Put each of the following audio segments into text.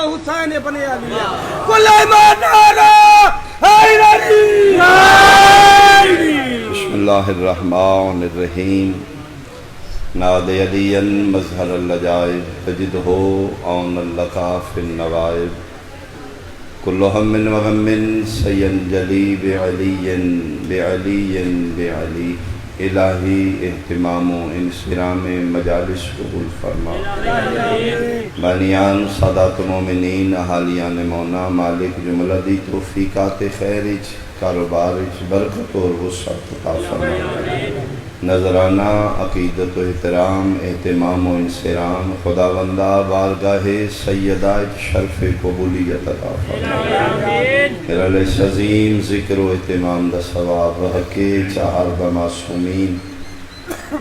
حسین ابن علی کل ایمان بسم اللہ الرحمن الرحیم ناد علی مظہر العجائب تجدہ عون لقا فی النوائب کل ہم و غم سینجلی بعلی بعلی بعلی الہی اہتمام و انصرام مجالس قبول فرما بانیان سادات مومنین احالیان مونا مالک جملہ دی توفیقات خیرج کاروبارج برکت اور وسعت عطا فرما نظرانہ عقیدت و احترام اہتمام و انصرام خداوندہ بارگاہ سیدہ شرف قبولیت عطا فرما میرا علیہ عظیم ذکر و اہتمام دا ثواب حقی چہار بمعصومین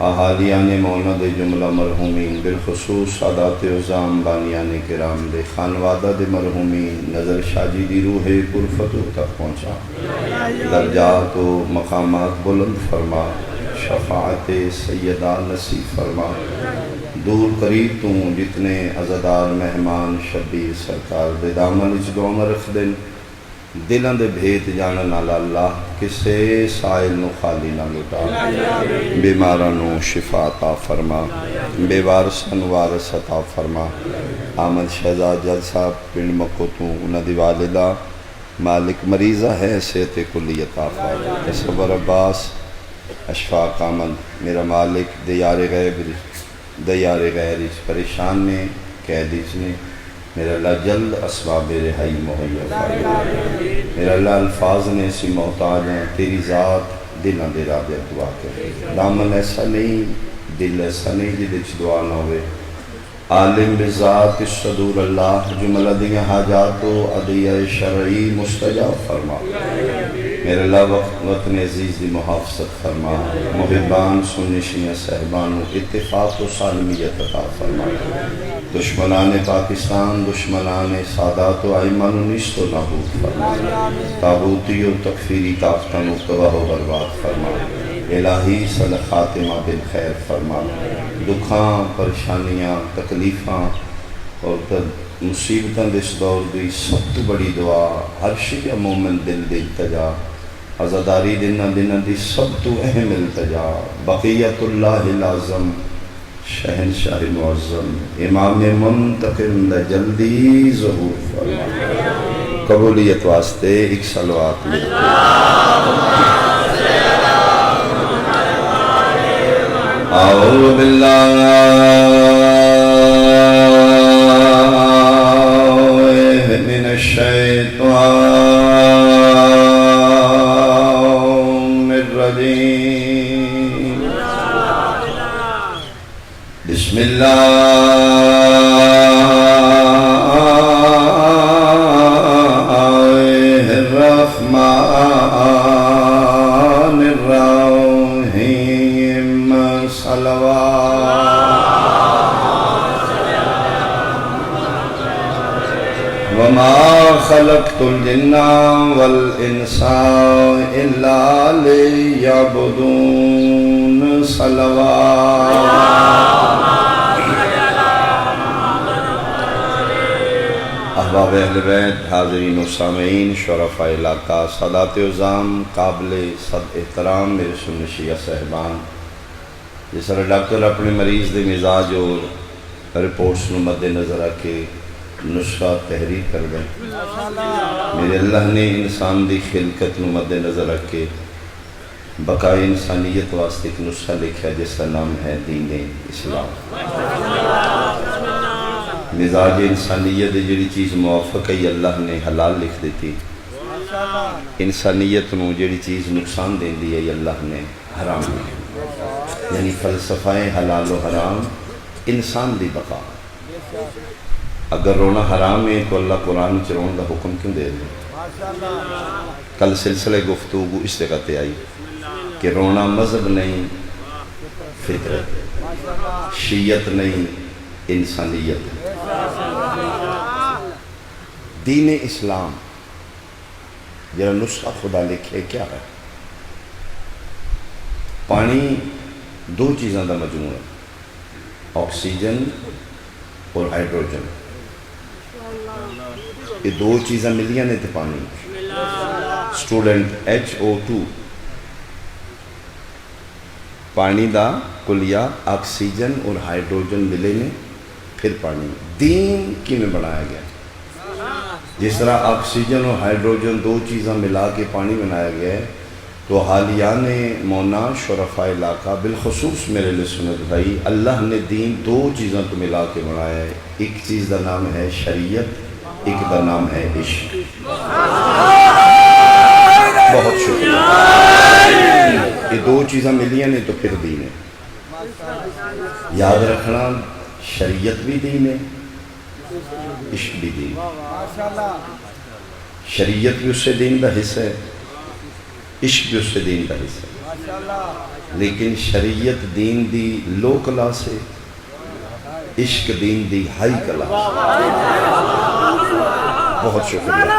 احالیان مونا دے جملہ مرحومین بالخصوص سادات عظام بانیان کرام دے خانوادہ دے مرحومین نظر شاجی دی روح پرفتو تک پہنچا درجات و مقامات بلند فرما شفاعت سیدہ نصیب فرما دور قریب تو جتنے عزادار مہمان شبیر سرکار دے دامن اچ دعا رکھ دن دلان دے بھیت جانن والا اللہ کسے سائل نو خالی نہ لٹا بیماران نو شفا عطا فرما بے وارثاں نو وارث عطا فرما احمد شہزاد جج صاحب پنڈ مکو تو انہاں دی والدہ مالک مریضہ ہے صحت کلی عطا فرما تصور عباس اشفاق احمد میرا مالک دیار غیر اس پریشان نے قید اس نے میرا اللہ جلد اسباب رہائی مہیا فرما میرا اللہ الفاظ نے سی محتاج ہیں تیری ذات دلوں دے راجع دعا کرے دامن ایسا نہیں دل ایسا نہیں جدھ دعا نہ ہوئے عالم بذات الصدور اللہ جملہ دیا حاجات و عدیہ شرعی مستجاب فرما میرے اللہ وطن عزیز دی محافظت فرما محبان سنشیاں صحبان اتفاق و سالمیت عطا فرما دشمنان پاکستان دشمنان سادات و ایمان و نیست و نابود فرما تابوتی و تکفیری طاقتن و تباہ و برباد فرما الہی صلح خاتمہ بالخیر فرما دکھاں پریشانیاں تکلیفاں اور مصیبتاں دس دور دی سب تو بڑی دعا ہر شیعہ مومن دل دل تجا عزاداری دنہ دی سب تو اہم التجا بقیت اللہ العظم شہنشاہ معظم امام منتقم دا جلدی ظہور فرما قبولیت واسطے ایک صلوات لے اعوذ باللہ من الشیطان الرجیم بسم اللہ الرحمن الرحیم صلوات وما خلقت الجن والانس الا ليعبدون صلوات احباب اہل بیت حاضرین و سامعین شرفاء علاقہ سادات عظام قابل صد احترام میرے سنشیہ صاحبان جس طرح ڈاکٹر اپنے مریض دے مزاج اور رپورٹس نو مد نظر رکھے نسخہ تحریر کر دیں میرے اللہ نے انسان دی خلقت نو مد نظر رکھے بقائے انسانیت واسطے ایک نسخہ لکھا جس کا نام ہے دین اسلام مزاج انسانیت جڑی چیز موافق ہے اللہ نے حلال لکھ دیتی انسانیت نو جڑی چیز نقصان دین دی ہے اللہ نے حرام لکھ یعنی فلسفہ حلال و حرام انسان دی بقا اگر رونا حرام ہے تو اللہ قرآن چرون دا حکم کیوں دے دے کل سلسلے گفتگو اس جگہ تے آئی کہ رونا مذہب نہیں فطرت شیعت نہیں انسانیت دین اسلام جرا نسخہ خدا لکھے کیا ہے پانی دو چیزاں دا مجموعہ ہے آکسیجن اور ہائیڈروجن یہ دو چیزاں ملیاں نے تے پانی اسٹوڈنٹ HO2 پانی دا کلیہ آکسیجن اور ہائیڈروجن ملے نے پھر پانی دین کی میں بنایا گیا جس طرح آکسیجن اور ہائیڈروجن دو چیزاں ملا کے پانی بنایا گیا ہے تو حالیان مونا شرفاء علاقہ بالخصوص میرے لیے سنت بھائی اللہ نے دین دو چیزوں کو ملا کے بنایا ہے ایک چیز کا نام ہے شریعت ایک کا نام ہے عشق بہت شکریہ یہ دو چیزیں ملیاں نے تو پھر دین ہے یاد رکھنا شریعت بھی دین ہے عشق بھی دین شریعت بھی اس سے دین کا حصہ ہے عشق بھی اس سے دین کا حصہ ہے لیکن شریعت دین دی لو کلاس ہے عشق دین دی ہائی کلاس بہت شکریہ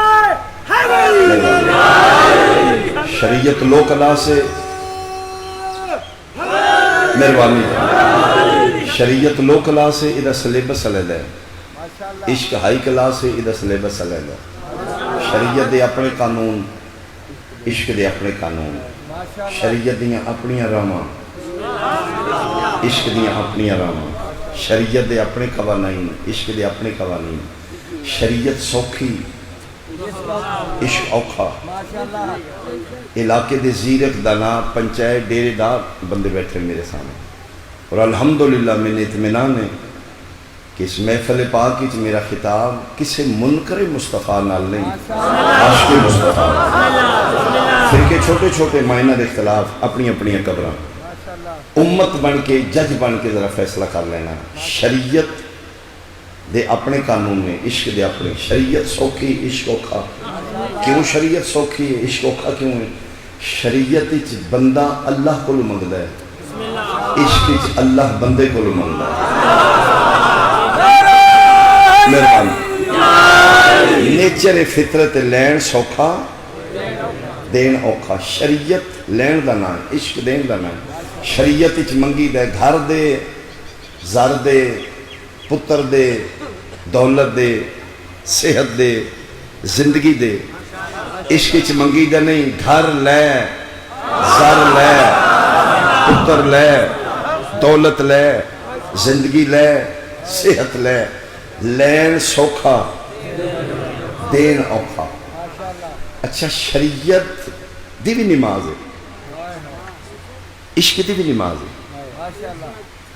شریعت لو کلاس ہے مہربانی شریعت لو کلاس ہے ادھر سلیبس علیحدہ ہے عشق ہائی کلاس ہے ادھر سلیبس علیحدہ ہے شریعت دے اپنے قانون عشق دے اپنے قانون شریعت دیاں اپنی راہاں عشق دیاں اپنی راہاں شریعت دے اپنے قوانین عشق دے اپنے قوانین شریعت سوکھی عشق اوکھا علاقے دے زیرک دانا پنچایت ڈیرے دار بندے بیٹھے میرے سامنے اور الحمدللہ میں نے اطمینان ہے کہ اس محفل پاک وچ میرا خطاب کسی منکر مصطفیٰ نال نہیں عاشق مصطفیٰ فرقے چھوٹے چھوٹے مائنر اختلاف اپنی اپنی قبراں امت بن کے جج بن کے ذرا فیصلہ کر لینا شریعت دے اپنے قانون نے عشق دے اپنے شریعت سوکھی عشق اوکھا کیوں شریعت سوکھی ہے عشق اوکھا کیوں ہے شریعت وچ بندہ اللہ کو منگدا ہے عشق وچ اللہ بندے کو منگدا ہے مہربانی نیچر فطرت لین سوکھا دین اوکھا شریعت لین دا نام عشق دین دا نام شریعت وچ منگی دے گھر دے زر دے پتر دے دولت دے صحت دے زندگی دے عشق وچ منگی دے نہیں گھر لے زر لے پتر لے دولت لے زندگی لے صحت لے لین سوکھا دین اوکھا اچھا شریعت دی بھی نماز ہے عشق دی بھی نماز ہے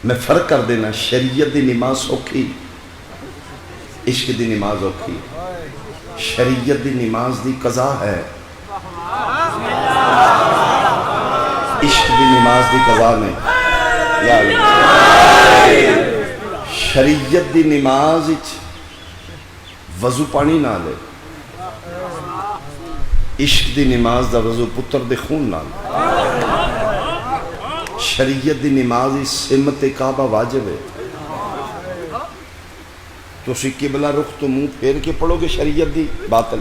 میں فرق کر دینا شریعت دی نماز سوکھی عشق دی نماز اوکھی شریعت دی نماز دی قضا ہے عشق دی نماز دی قضا نہیں یا اللہ شریعت دی نماز وضو پانی نہ لے عشق دی نماز دا وضو پتر دے خون نہ لے شریعت دی نماز سمت کعبہ واجب ہے تو اسی قبلہ رخ تو منہ پھیر کے پڑھو گے شریعت دی باطل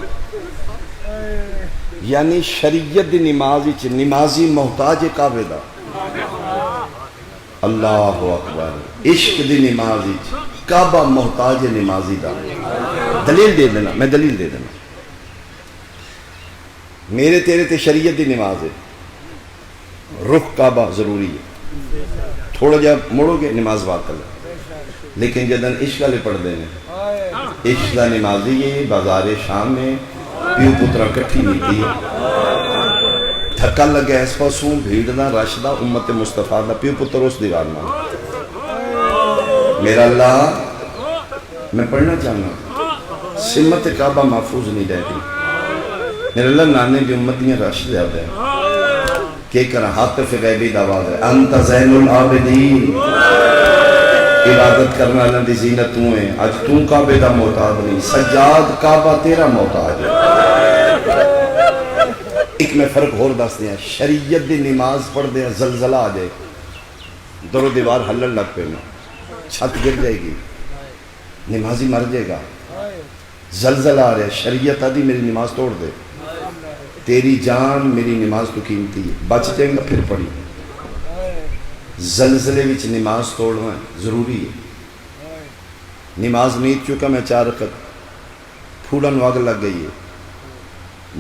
یعنی شریعت دی نماز نمازی محتاج کعبے دا اللہ اکبر عشق دی نماز کعبہ محتاج نمازی دا دلیل دے دینا میں دلیل دے دینا میرے تیرے تے شریعت دی نماز ہے رخ کعبہ ضروری ہے تھوڑا جب مڑو گے نماز باطل ہے لیکن جدن عشق والے پڑھ دینے عشق دا نمازی ہے بازار شام میں پیو پترا کٹھی نیتی ہے دھکا لگا اس پاسوں بھیڑ دا رش دا امت مصطفیٰ دا پیو پتر اس دیوار میں میرا اللہ میں پڑھنا چاہنا سمت کعبہ محفوظ نہیں رہتی میرا اللہ نانے بھی امت دیاں رش دے آتے ہیں کہ کرا حاطف غیبی دعویٰ ہے انت زین العابدین عبادت کرنا اللہ دی زینت تو ہیں آج تو کعبے دا محتاج نہیں سجاد کعبہ تیرا محتاج ہے ایک میں فرق اور دس دیا شریعت دی نماز پڑھ دیا زلزلہ آ جائے در و دیوار ہلن لگ پہ چھت گر جائے گی نمازی مر جائے گا زلزلہ آ رہا ہے شریعت آدھی میری نماز توڑ دے تیری جان میری نماز تو قیمتی ہے بچ جائیں گا پھر پڑھی زلزلے وچ نماز توڑنا ضروری ہے نماز نیت چکا میں 4 رکعت ٹھوڑا نو اگ لگ گئی ہے،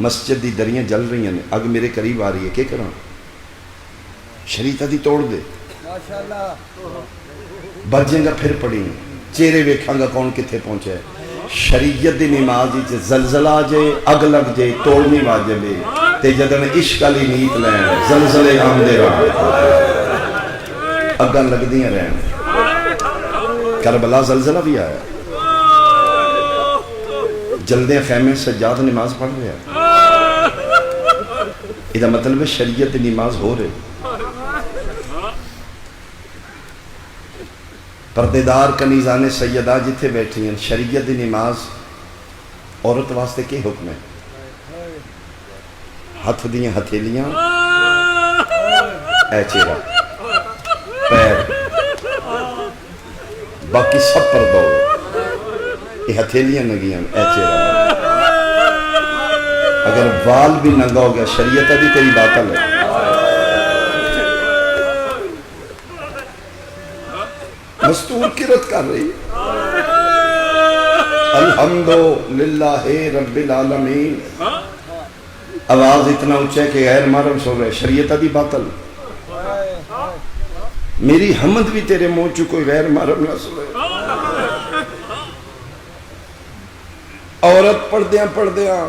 مسجد دی دریاں جل رہی ہیں، اگ میرے قریب آ رہی ہے، کیا کراں؟ شریعت دی توڑ دے، ماشاءاللہ بجیں گا پھر پڑی چہرے ویکھاں گا کون کتھے پہنچا ہے۔ شریعت دی نماز وچ زلزلہ آ جائے، اگ لگ جائے، توڑنی واجب ہے، تے جدن عشق والی نیت لین زلزلے آمدے رہن، اگاں لگدیاں رہن۔ کربلا زلزلہ بھی آیا، جلدے خیمے سجاد نماز پڑھ رہے ہیں، یہ مطلب ہے شریعت دی نماز ہو رہے۔ پردیدار کنیزان سیدہ جتھے بیٹھی ہیں، شریعت دی نماز عورت واسطے کے حکم ہے؟ ہاتھ دیاں ہتھیلیاں، اے چہرہ، پیر، باقی سب پر دو، یہ ہتھیلیاں نگیاں، اے چہرہ۔ اگر وال بھی ننگا ہو گیا شریعت بھی تیری باطل ہے۔ مستور کی رد کر رہی، الحمدللہ رب العالمین، آواز اتنا اونچا ہے کہ غیر محرم سن رہے، شریعت بھی باطل۔ میری حمد بھی تیرے منہ چ کوئی غیر محرم نہ سنے۔ عورت پڑھ دیاں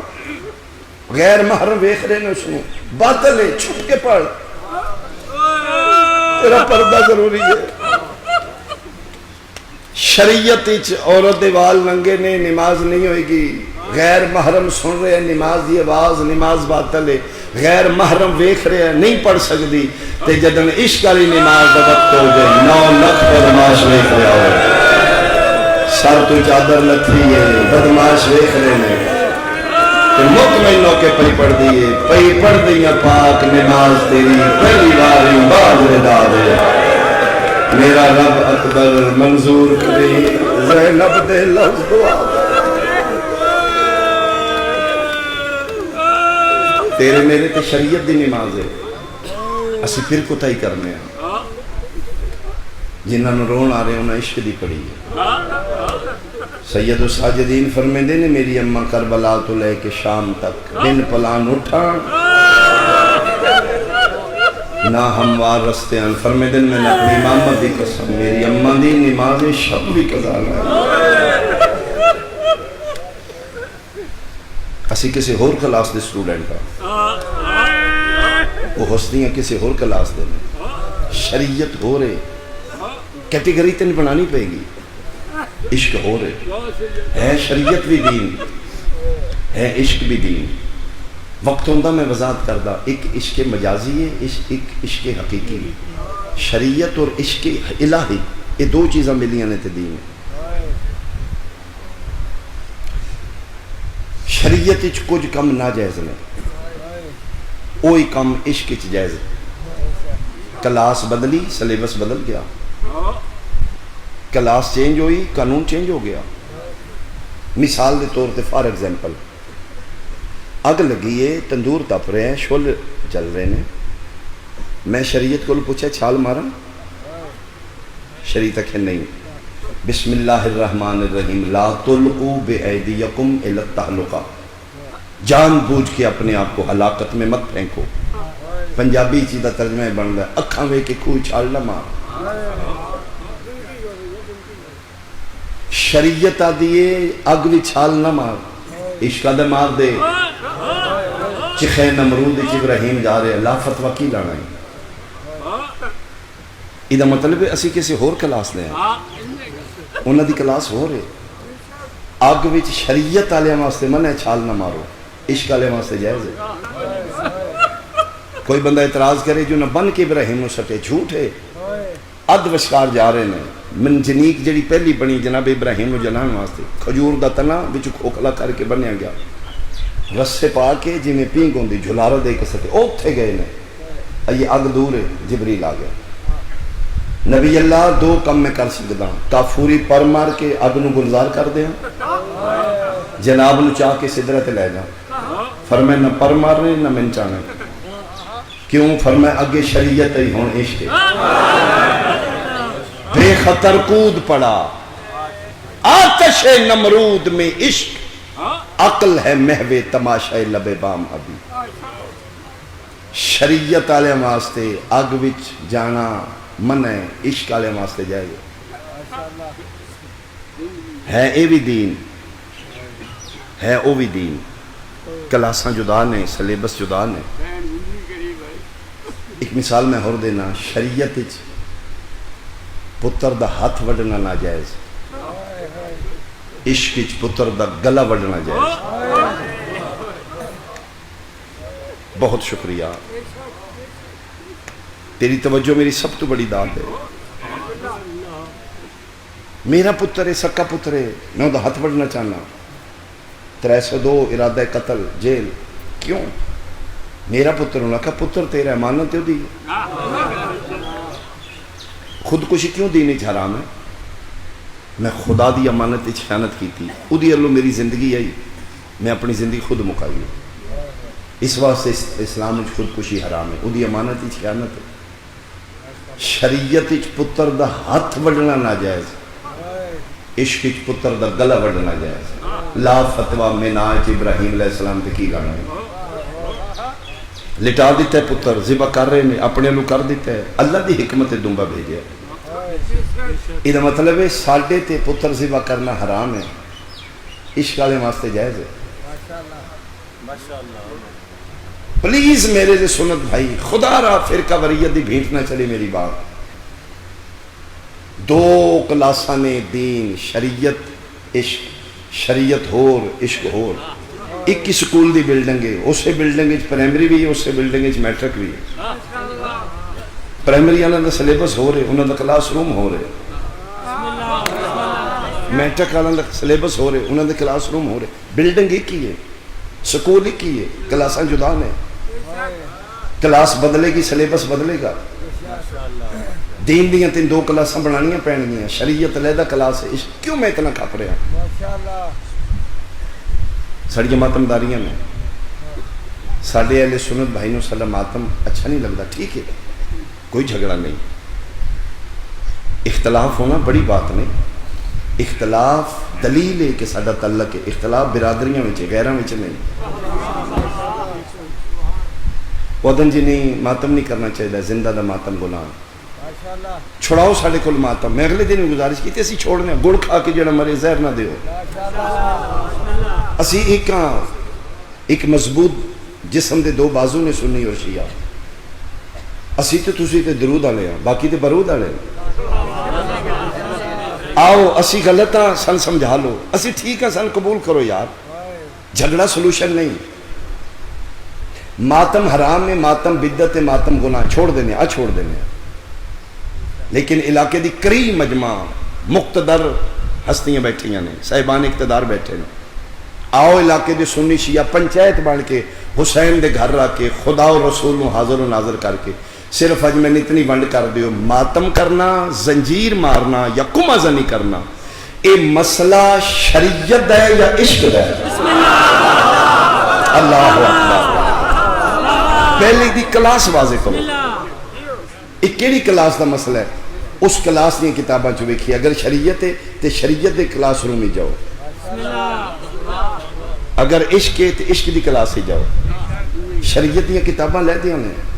غیر محرم ویکھ رہے نے، سنو باطل ہے، چھپ کے پڑھ، تیرا پردہ ضروری ہے۔ شریعت عورت دے وال ننگے نے نماز نہیں ہوئے گی، غیر محرم سن رہے ہیں نماز دی آواز، نماز باطل ہے، غیر محرم ویکھ رہے ہیں نہیں پڑھ سکتی، تے جدن عشق والی نماز دا وقت ہو جائے 9 لکھ بدماش ویکھ رہا ہو، سر تو چادر لتھی ہے، بدماش ویکھ رہے ہیں، تے مطمئن ہو کے پئی پڑھ دیئے پاک نماز تیری پہلی باری باز ردا دے، میرا رب اکبر منظور کری زینب دے لفظ دعا، تیرے میرے تے شریعت دی نماز ہے، اسی پھر کوتاہی کرنے ہیں، جنہاں نوں رون آ رہے انہاں عشق دی پڑی ہے۔ سید الساجدین فرمیندے نے میری اماں کربلا تو لے کے شام تک بن پلان اٹھا نہ ہموار رستے ہیں، فرمیندے میں نے اپنی امامت دی قسم میری اماں دی نماز شب بھی قضا ہے۔ اسی کسی اور کلاس دے سٹوڈنٹ ہاں، وہ ہستیاں کسی اور کلاس دے میں، شریعت ہو رہے، کیٹیگری تین بنانی پے گی، عشق ہو رہے ہے، شریعت بھی دین ہے، عشق بھی دین۔ وقت ہوندہ میں وضاحت کردہ، ایک عشق مجازی ہے، ایک عشق حقیقی ہے۔ شریعت اور عشق الہی یہ دو چیزاں ملیاں نے تے دین ہے۔ شریعت اچ کچھ کم ناجائز نے، وہی کم عشق اچ جائز ہے۔ کلاس بدلی، سلیبس بدل گیا، کلاس چینج ہوئی، قانون چینج ہو گیا۔ مثال دے طور تے فار ایگزامپل، اگ لگی ہے، تندور تپ رہے ہیں، شول چل رہے ہیں، میں شریعت کو پوچھا چھال مارا، شریعت کہ نہیں، بسم اللہ الرحمن الرحیم، لا تلقوا بایدیکم الی التہلکہ، جان بوجھ کے اپنے آپ کو ہلاکت میں مت پھینکو۔ پنجابی چیزہ ترجمہ بن گیا، اکھاں وے کے کوئی چھال نہ مار۔ شریعت آدھیے اگ بھی چھال نہ مار، عشق دے مار دے۔ چخے نمرود ابراہیم جا رہے، اللہ فتوہ کی لانا ہے، یہ مطلب ہے اسی کسی اور کلاس لیں، انہاں دی کلاس ہو رہے۔ اگ وچ شریعت والے واسطے منع ہے چھال نہ مارو، عشق والے واسطے جائز ہے۔ کوئی بندہ اعتراض کرے جو نہ بن کے ابراہیم نو سٹے، جھوٹ ہے، اد وشکار جا رہے ہیں۔ منجنیک جڑی پہلی بنی جناب ابراہیم نو جلان واسطے، کھجور دا تنا وچ کھوکھلا کر کے بنیا گیا، رسے پا کے جی میں پینگ ہوندی جھلارا دے کے سٹے، اوتھے گئے نے، یہ اگ دور ہے، جبریل آ گیا۔ نبی اللہ دو کم میں کر سکتا ہوں، کافوری پر مار کے اگ نو گلزار کر دیا، جناب نو چاہ کے سدرت لے جا، فرمائے نہ پر مارنے نہ من چاہنے، کیوں؟ فرمائے اگے شریعت ہی ہون عشق بے خطر کود پڑا، آتش نمرود میں عشق عقل ہے محو تماشا لبے بام ابھی شریعت والے واسطے اگ وچ جانا من ہے عشق والے واسطے جائے ہے اے بھی دین ہے او بھی دین کلاساں جدا نے سلیبس جدا نے ایک مثال میں ہور دینا شریعت وچ پتر دا ہاتھ وڈنا ناجائز عشق وچ پتر دا گلا وڈنا جائز بہت شکریہ تیری توجہ میری سب تو بڑی داد ہے میرا پتر ہے سکا پتر ہے میں وہ ہاتھ وڈنا چاہنا 302 ارادہ قتل جیل کیوں میرا پتر انہوں نے کہا پتر تیرا امانت ہے دی خودکشی کیوں دینی حرام ہے میں خدا دی امانت کی خیانت کی تھی ادھی اللہ میری زندگی آئی میں اپنی زندگی خود مکائی اس واسطے اسلام میں خودکشی حرام ہے ادھی امانت کی خیانت ہے شریعت پتر دا ہاتھ وڈنا ناجائز عشق پتر دا گلا وڈنا جائز لا فتوہ مناج ابراہیم علیہ السلام تے کی گانا ہے لٹا دیتا ہے پتر ذبح کر رہے ہیں اپنے لوگ کر دیتا ہے اللہ دی حکمت دنبا بھیجے یہ مطلب ہے ساڑھے تے پتر ذبح کرنا حرام ہے عشق والے واسطے جائز ہے پلیز میرے سے سنت بھائی خدا را فرقہ وریت دی بھیٹ نہ چلے میری بات 2 کلاساں نے دین شریعت عشق شریعت ہور عشق ہور ایک کی سکول دی بلڈنگ ہے اسے بلڈنگ ہے پرائمری بھی ہے اسے بلڈنگ ہے میٹرک بھی ہے پرائمری انہوں نے سلیبس ہو رہے انہوں نے کلاس روم ہو رہے میٹرک انہوں نے سلیبس ہو رہے انہوں نے کلاس روم ہو رہے بلڈنگ ایک ہی ہے سکول ایک ہی ہے کلاساں جدا نے کلاس بدلے گی سلیبس بدلے گا دین دیاں 2 کلاساں بنانیاں پہن گیا شریعت علیحدہ کلاس ہے کیوں میں اتنا کھپ رہا ساڑی ماتم داریاں میں ساڑھے اہل سنت بھائی نو صلی ماتم اچھا نہیں لگتا ٹھیک ہے کوئی جھگڑا نہیں اختلاف ہونا بڑی بات نہیں اختلاف دلیل ہے کہ ساڑھا تعلق ہے اختلاف برادریاں میں غیرہ میں نہیں ودن جی نہیں ماتم نہیں کرنا چاہیے زندہ دا ماتم غلام چھوڑاؤ ساڑھے کل ماتم میں اگلے دن میں گزارش کی تھی اسی چھوڑنے گڑ کھا کے جڑا مرے زہر نہ دیو اسی ایک مضبوط جسم دے 2 بازو نے سنی اور شیعہ اسی تو تسی تے درود آلے ہیں باقی تے برود آلے ہیں آؤ اسی غلطاں سن سمجھا لو اسی ٹھیک ہے سن قبول کرو یار جھگڑا سلوشن نہیں ماتم حرام ہے ماتم بدت ہے ماتم گناہ چھوڑ دینے چھوڑ دینے لیکن علاقے دی کئی مجمع مقتدر ہستیاں بیٹھیاں نے صاحبان اقتدار بیٹھے نے آؤ علاقے دے سنی شیعہ پنچایت بن کے حسین دے گھر رکھ کے خدا و رسول نو حاضر و ناظر کر کے صرف اج میں اتنی ونڈ کر دیو ماتم کرنا زنجیر مارنا یا کما زنی کرنا اے مسئلہ شریعت ہے یا عشق ہے اللہ اکبر پہلے دی کلاس واضح کرو ایک کیڑی کلاس دا مسئلہ ہے اس کلاس نے کتاباں چو ویکھی اگر شریعت ہے تے شریعت دے کلاس روم ہی جاؤ اگر عشق ہے تے عشق دی کلاس ہی جاؤ شریعت دی کتاباں لے دیا انہیں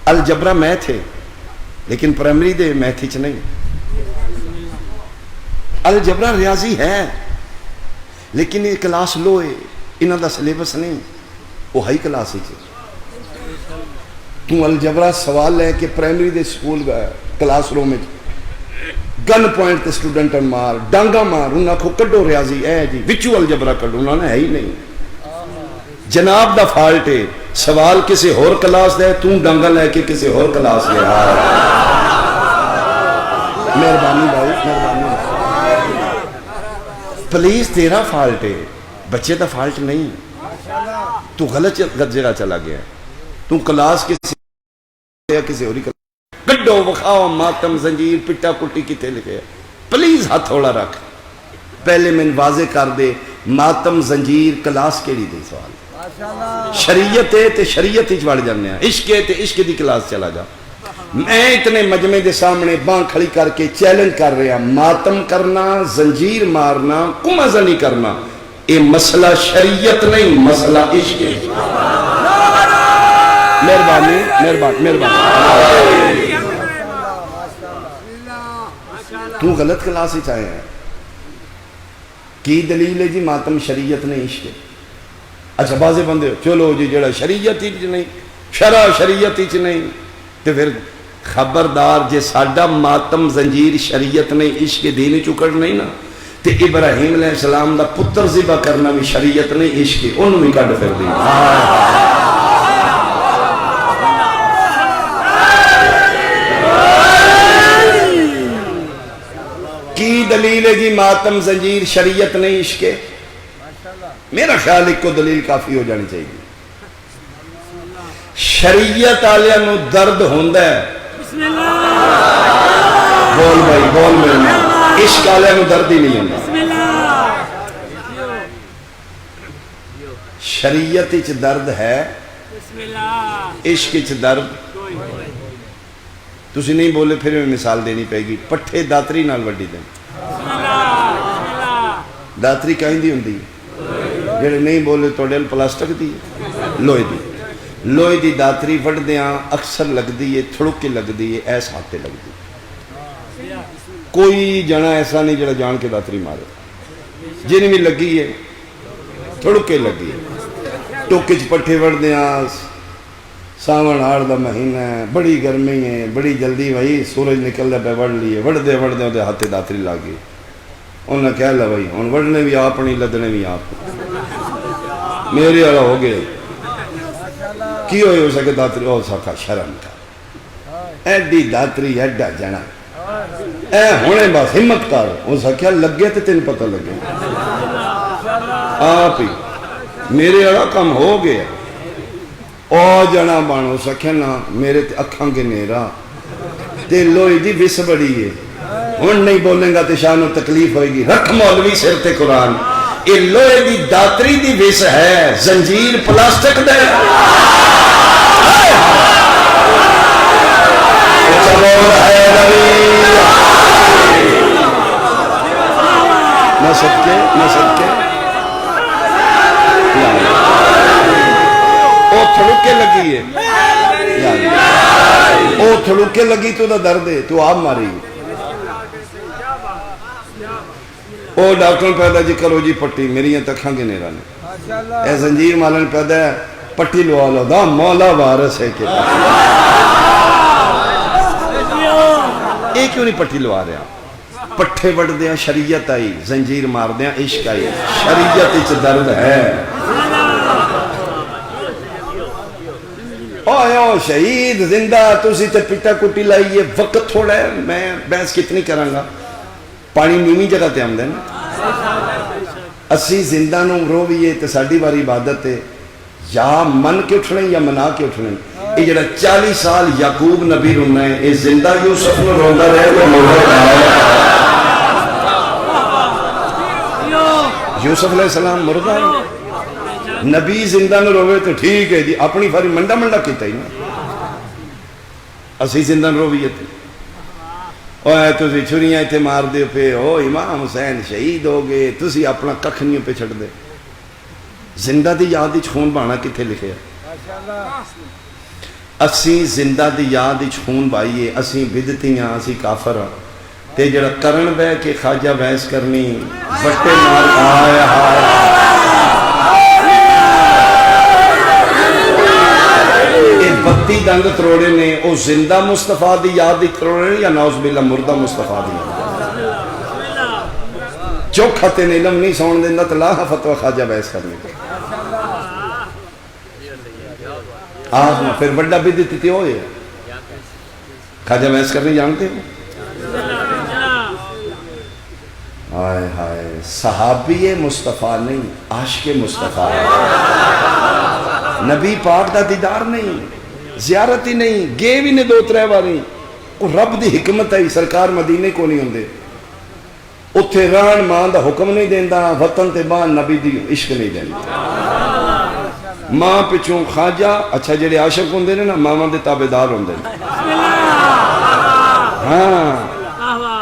الجبرہ میتھ ہے لیکن پرائمری دے میتھ ہی نہیں الجبرہ ریاضی ہے لیکن یہ کلاس لو ہے انہاں دا سلیبس نہیں وہ ہائی کلاس ہی تو الجبرہ سوال لے کہ پرائمری دے سکول کلاس روم میں گن پوائنٹ تے سٹوڈنٹ مار ڈانگا مار انہاں کو کڈو ریاضی اے جی وچو الجبرہ کڈو انہاں نے ہے ہی نہیں جناب دا فالٹ ہے سوال کسی اور کلاس دے تو ڈانگا لے کے کسی اور کلاس دے مہربانی بھائی مہربانی پلیز تیرا فالٹ ہے بچے دا فالٹ نہیں تو غلط جگہ چلا گیا تو کلاس کسی اور کڈو وخاو ماتم زنجیر پٹا کٹی کتے لکھے پلیز ہاتھ تھوڑا رکھ پہلے میں واضح کر دے ماتم زنجیر کلاس کیڑی دے سوال شریعت ہے تے شریعت ہی وڑ جانے ہیں عشق ہے تے عشق دی کلاس چلا جا میں اتنے مجمع دے سامنے باں کھڑی کر کے چیلنج کر رہا، ماتم کرنا، زنجیر مارنا، کمازنی کرنا، یہ مسئلہ شریعت نہیں، مسئلہ عشق ہے۔ مہربانی مہربانی مہربانی۔ تو غلط کلاس ہی چاہے ہیں کی دلیل ہے جی ماتم شریعت نہیں عشق ہے؟ اچھا بازے بندے ہو چلو جی جڑا شریعت ہی نہیں، شرع شریعت ہی نہیں، تو پھر خبردار جے ساڈا ماتم زنجیر شریعت نہیں عشق دین چکڑ نہیں نا، تے ابراہیم علیہ السلام دا پتر ذبح کرنا بھی شریعت نہیں عشق انہوں بھی کڈ پھر دی۔ کی دلیل ہے جی ماتم زنجیر شریعت نہیں عشق؟ میرا خیال ایک کو دلیل کافی ہو جانی چاہیے۔ شریعت آلیاں نو درد ہوندہ ہے، بول بھائی بول میرے میں، عشق آلیاں نو درد ہی نہیں ہوندہ۔ شریعت اچ درد ہے، عشق اچ درد تسی نہیں بولے پھر میں مثال دینی پہ گی۔ پٹھے داتری نال وڈی دیں، داتری کہیں دی ہوندی جڑے نہیں بولے تو ڈیل پلاسٹک دی لوہے دی، لوہے دی داتری وڈ دیاں اکثر لگ دی ہے، تھڑک کے لگ دی ہے، ایس ہاتھے لگ دی، کوئی جنا ایسا نہیں جڑا جان کے داتری مارے، جن بھی لگی ہے تھڑک کے لگی ہے، ٹوکچ پٹھے وڈ دیاں، ساون ہاڑ دا مہینہ ہے، بڑی گرمی ہے، بڑی جلدی بھائی سورج نکل دے پہ وڑ لیے، وڑ دے دے ہاتھے داتری لاگی، انہوں نے کہہ لیا بھائی ہوں وڑنے بھی آپ نہیں لدنے بھی آپ، میرے والا ہو گئے کی ہوئے ہو سکے داتری ہو سکا شرم کا ایڈی داتری ایڈا جنا اے ہونے بس ہمت کر ہو سکیا لگے تو تین پتہ لگے آپ ہی میرے والا کم ہو گیا او جنا بان ہو سکیا نا میرے اکھاں کے نیرا تے لوئی دی وس بڑی ہے ہون نہیں بولیں گا تے شانو تکلیف ہوئے گی، رکھ مولوی سر تے قرآن، یہ لوہے دی داتری دی وس ہے، زنجیر پلاسٹک دے نہ صدقے نہ صدقے او تھڑکے لگی ہے، او تھڑکے لگی تو دا درد ہے، تو آپ ماری او ڈاکٹر پیدا جی کرو جی پٹی میری یہ تکھاں کے نیرہ نے اے زنجیر مالن پیدا ہے پٹی لوا لو دا مولا وارث ہے کہ ایک کیوں نہیں پٹی لوا رہا پٹھے وڑ دیا شریعت آئی زنجیر مار دیا عشق آئی شریعت اچ درد ہے او شہید زندہ تُسی تے پٹا کٹی لائیے وقت تھوڑا ہے میں بحث کتنی کرانگا پانی نیمی جگہ تے آمدے نا اسی زندہ نو رو بھی ہے تے ساڑھی باری عبادت ہے یا من کے اٹھنے یا منا کے اٹھنے یہ جڑا 40 سال یعقوب نبی رونا ہے یہ زندہ یوسف نو روندہ رہے وہ مردہ یوسف علیہ السلام مردہ ہے نبی زندہ نو روے تو ٹھیک ہے جی اپنی فاری منڈا منڈا کیتا ہی نا اسی زندہ نو روی تھی اوہ تُسی چھریاں اتھے مار دے پہ او امام حسین شہید ہو گئے تُسی اپنا ککھنیوں پہ چھڑ دے زندہ دی یاد اچھ خون بانا کتے لکھے اسی زندہ دی یاد اچھ خون بائیے اسی بدتیاں اسی کافر تے جڑا کرن بے کہ خواجہ بحث کرنی بٹے مار آئے آئے بتی دنگ تروڑے نے او زندہ مصطفیٰ دی یاد دی تروڑے نے یا ناؤز باللہ مردہ مصطفیٰ دی چوکھا تین علم نہیں سون دیندہ تلاہ فتوہ خواجہ بحث کرنے کے آہاں پھر بڑا بھی دیتی تھی ہوئے خواجہ بحث کرنے جانتے ہو آئے ہائے صحابی مصطفیٰ نہیں عاشق مصطفیٰ نبی پاک دا دیدار نہیں زیارت ہی نہیں گے بھی نے دو ترے باری رب دی حکمت ہے سرکار مدینے کو نہیں ہوندے اتھے ران ماں دا حکم نہیں دیندہ وطن تے بان نبی دی عشق نہیں دیندہ ماں پچھوں خواجہ اچھا جڑے عاشق ہوندے نے نا ماں دے تابدار ہوندے ہاں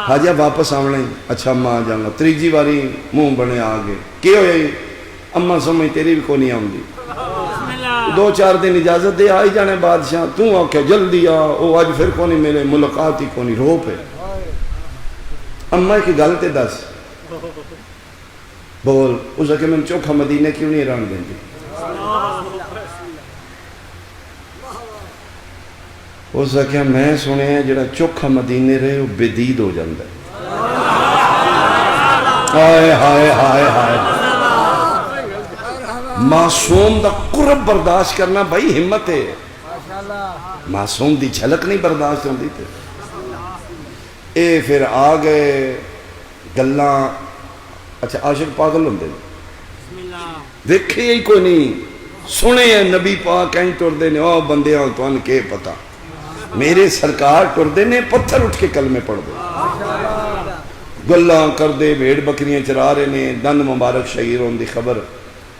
حاجہ واپس آونا ہی اچھا اما جانا تیجی باری منہ بنے آ گئے کی ہوئے اما سمجھ تیری بھی کو نہیں آؤں گی 2-4 دن اجازت دے آئی جانے بادشاہ تو آکے جلدی آ او آج پھر کو نہیں میرے ملاقات ہی کو نہیں رو پہ اما کی گلتے دس بول اس کہ میں چوکھا مدینہ کیوں نہیں ران دیں گے اس کہ میں سنے ہیں جڑا چوکھا مدینے رہے وہ بدید ہو جاندہ ہے ہائے ہائے ہائے ہائے معصوم دا قرب برداشت کرنا بھائی ہمت ہے معصوم دی جھلک نہیں برداشت ہوندی تھے اے پھر آگئے گلاں اچھا عاشق پاگل ہوندے دیکھے ہی کوئی نہیں سنے ہیں نبی پاک کہیں ٹر دے نے او بندے ہوں تو ان کے پتا میرے سرکار ٹر دے نے پتھر اٹھ کے کلمے پڑھ دے گلاں کر دے بھیڑ بکریاں چرا رہے نے دند مبارک شہیر ہوں دی خبر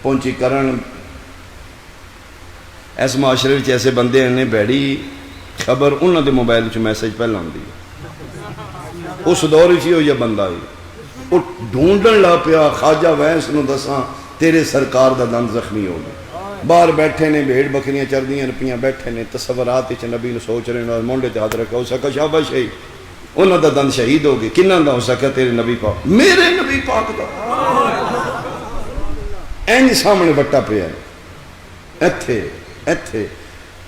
پہنچی کرن ایس معاشرے وچ ایسے بندے ہیں بیڑی خبر انہوں دے موبائل وچ میسج پہلا ہوں دی اس دور وچ ہی ہو یا بندہ ہی وہ ڈھونڈن لا پیا خواجہ ویس نو دساں تیرے سرکار دا دند زخمی ہو گئے باہر بیٹھے نے بھیڑ بکریاں چردیاں رپیاں بیٹھے نے تصورات وچ نبی نو سوچ رہے نے مونڈے تے ہاتھ رکھا ہو سکا شاباش ہے انہاں دا دند شہید ہو گئے کنہاں دا ہو سکا تیرے نبی پاک میرے نبی پاک دا اینج سامنے وٹا پیا ایتھے ایتھے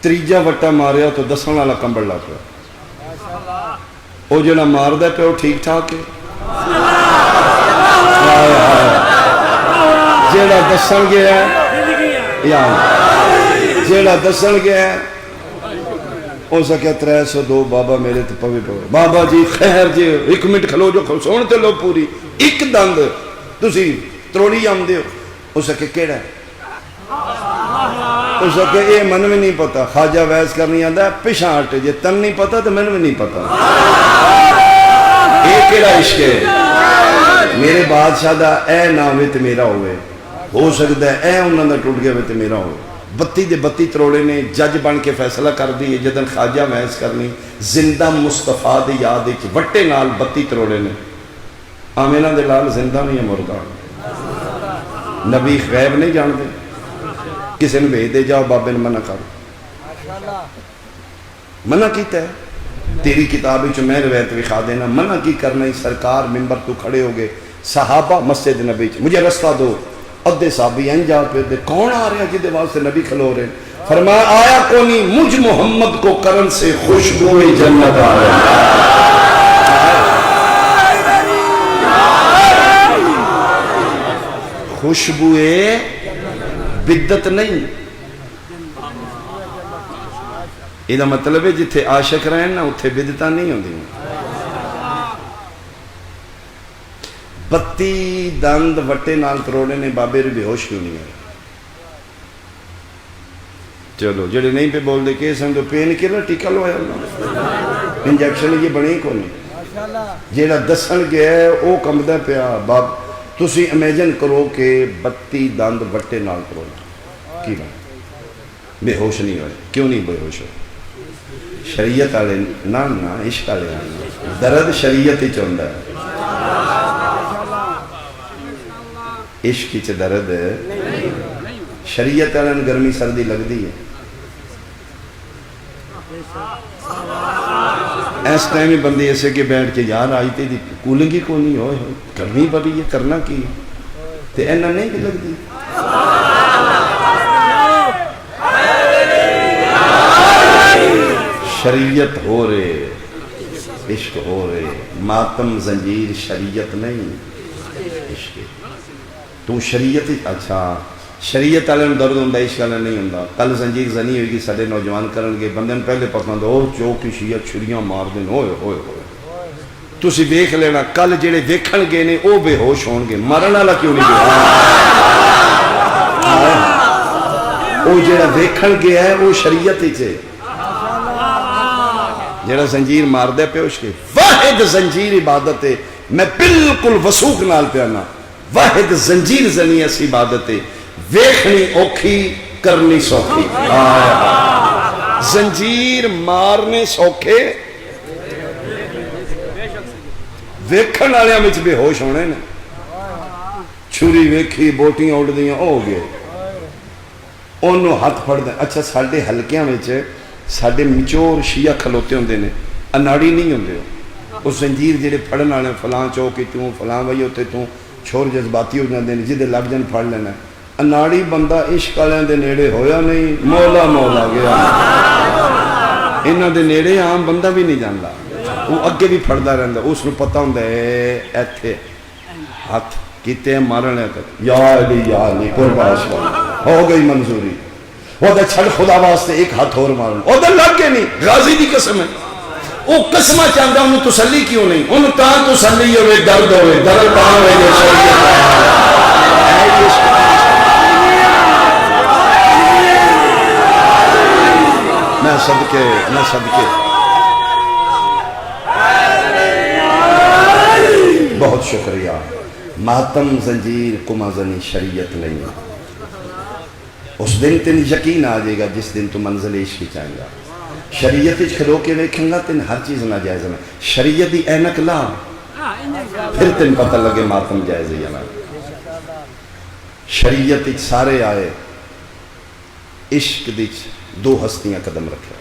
تریجا وٹا ماریا تو دسن والا کمبل لا پیا او جڑا ماردا پیا او ٹھیک ٹھاک ہے جیڑا دسن گیا ہے جیڑا دسن گیا ہے او سکیا 302 بابا میرے تے پوے پوے بابا جی خیر جی 1 منٹ کھلو جو سون تے لو پوری ایک دند تسی تروڑی آمدے ہو او سکے کیڑا ہے او سکے اے من میں نہیں پتا خواجہ ویس کرنی آندا ہے پیچھے ہٹ جے تن نہیں پتا تو من میں نہیں پتا اے کیڑا عشق ہے میرے بادشاہ دا اے ناوے تے میرا ہوئے ہو سکتا ہے اے انہوں نے ٹوٹ گیا تے میرا ہوئے 32 تروڑے نے جج بن کے فیصلہ کر دی جدن خواجہ محض کرنی زندہ مصطفیٰ دی یاد ایک وٹے نال 32 تروڑے نے آمینہ دلال زندہ نہیں ہے مردہ نبی غیب نہیں جان دے کسی نے بھیج دے جاؤ بابے نے منع کر منع کیتا ہے تیری کتابی چو میں روایت وکھا دینا منع کی کرنا ہی سرکار ممبر تو کھڑے ہو گئے صحابہ مسجد نبی مجھے رستہ دو ادھے صحابی انجا پہ دے کون آ رہے ہیں جدے واسطے نبی کھلو رہے ہیں فرمایا آیا کونی مجھ محمد کو کرن سے خوشبوئے جنت آ رہے خوشبوئے بدت نہیں یہ مطلب ہے جتھے عاشق رہن نا اتھے بدتہ نہیں ہوں دی 32 دند وٹے نال تروڑے نے بابے ری بے ہوش کیوں نہیں ہے چلو جڑے نہیں پہ بول دے کہ سمجھو پین کر ٹیکا لو ہے اللہ انجیکشن یہ بنے کو نہیں جیڑا دسن گیا ہے او کمدہ پیا باب تسی امیجن کرو کہ 32 دند وٹے نال تروڑے کی بات بے ہوش نہیں ہوئے کیوں نہیں بے ہوش ہوئے شریعت آلے نا عشق آلے درد شریعت ہی چوندہ ہے عشق کی درد ہے شریعت آلن گرمی سردی لگ دی ہے ایس ٹائم ہی بندی ایسے کہ بیٹھ کے یار آئی تے دی کولنگی کو نہیں ہوئے گرمی پر یہ کرنا کی تے اینا نہیں بھی لگ دی شریعت ہو رہے عشق ہو رہے ماتم زنجیر شریعت نہیں عشق تو شریعت اچھا شریعت والے درد ہوتا عشق والے نہیں ہوتا کل زنجیر زنی ہوئے گی سارے نوجوان کرن گے بندے پہلے پسند ہو چوک شیعت چھریاں مار دیں ہوئے ہوئے ہوئے تسی دیکھ لینا کل جڑے دیکھن گے نے او بے ہوش ہون گے مرن والا کیوں نہیں گیا او جڑا دیکھن گیا ہے وہ شریعت ہی چے جڑا زنجیر مار دے پہ اس کے واحد زنجیر عبادت ہے میں بالکل وسوق نال پیانا واحد زنجیر زنی ایسی عبادت ہے ویکھنی اوکھی کرنی سوکھی زنجیر مارنے سوکھے ویکھن والے میں بے ہوش ہونے نے چھری ویکھی بوٹیاں اڑ دیاں ہو گئے انہوں ہاتھ پھڑ دیں اچھا ساڑھے حلقیاں میں ساڑھے مچور شیعہ کھلوتے ہوندے نے اناڑی نہیں ہوندے اس زنجیر جڑے پھڑن والے فلاں چوکی توں فلاں وہی ہوتے توں چھوڑ جذباتی ہو جاندے نے جدے لگ جان پھڑ لینا اناڑی بندہ عشق والے دے نیڑے ہویا نہیں مولا مولا گیا انہاں دے نیڑے عام بندہ بھی نہیں جاندا وہ اگے بھی پھڑدا رہندا اس نو پتہ ہوندا ہے ایتھے ہاتھ کیتے مارن لے تک یا علی قربان ہو گئی منظوری وہ دے چھڑ خدا واسطے ایک ہاتھ اور مارن او دے لگ کے نہیں غازی دی قسم ہے وہ قسمہ چاہتا انہوں تسلی کیوں نہیں انہوں تاں تسلی ہوئے درد ہوئے درد تاں ہوئے جو شریعت میں صدقے بہت شکریہ ماتم زنجیر کمازنی شریعت نہیں اس دن تین یقین آ جائے گا جس دن تو منزل عشق چاہیں گا شریعت کھلو کے دیکھیں گا تین ہر چیز ناجائز ہے شریعت دی اینک لا پھر تین پتہ لگے ماتم جائز ہے یا نہ شریعت سارے آئے عشق دی دو ہستیاں قدم رکھے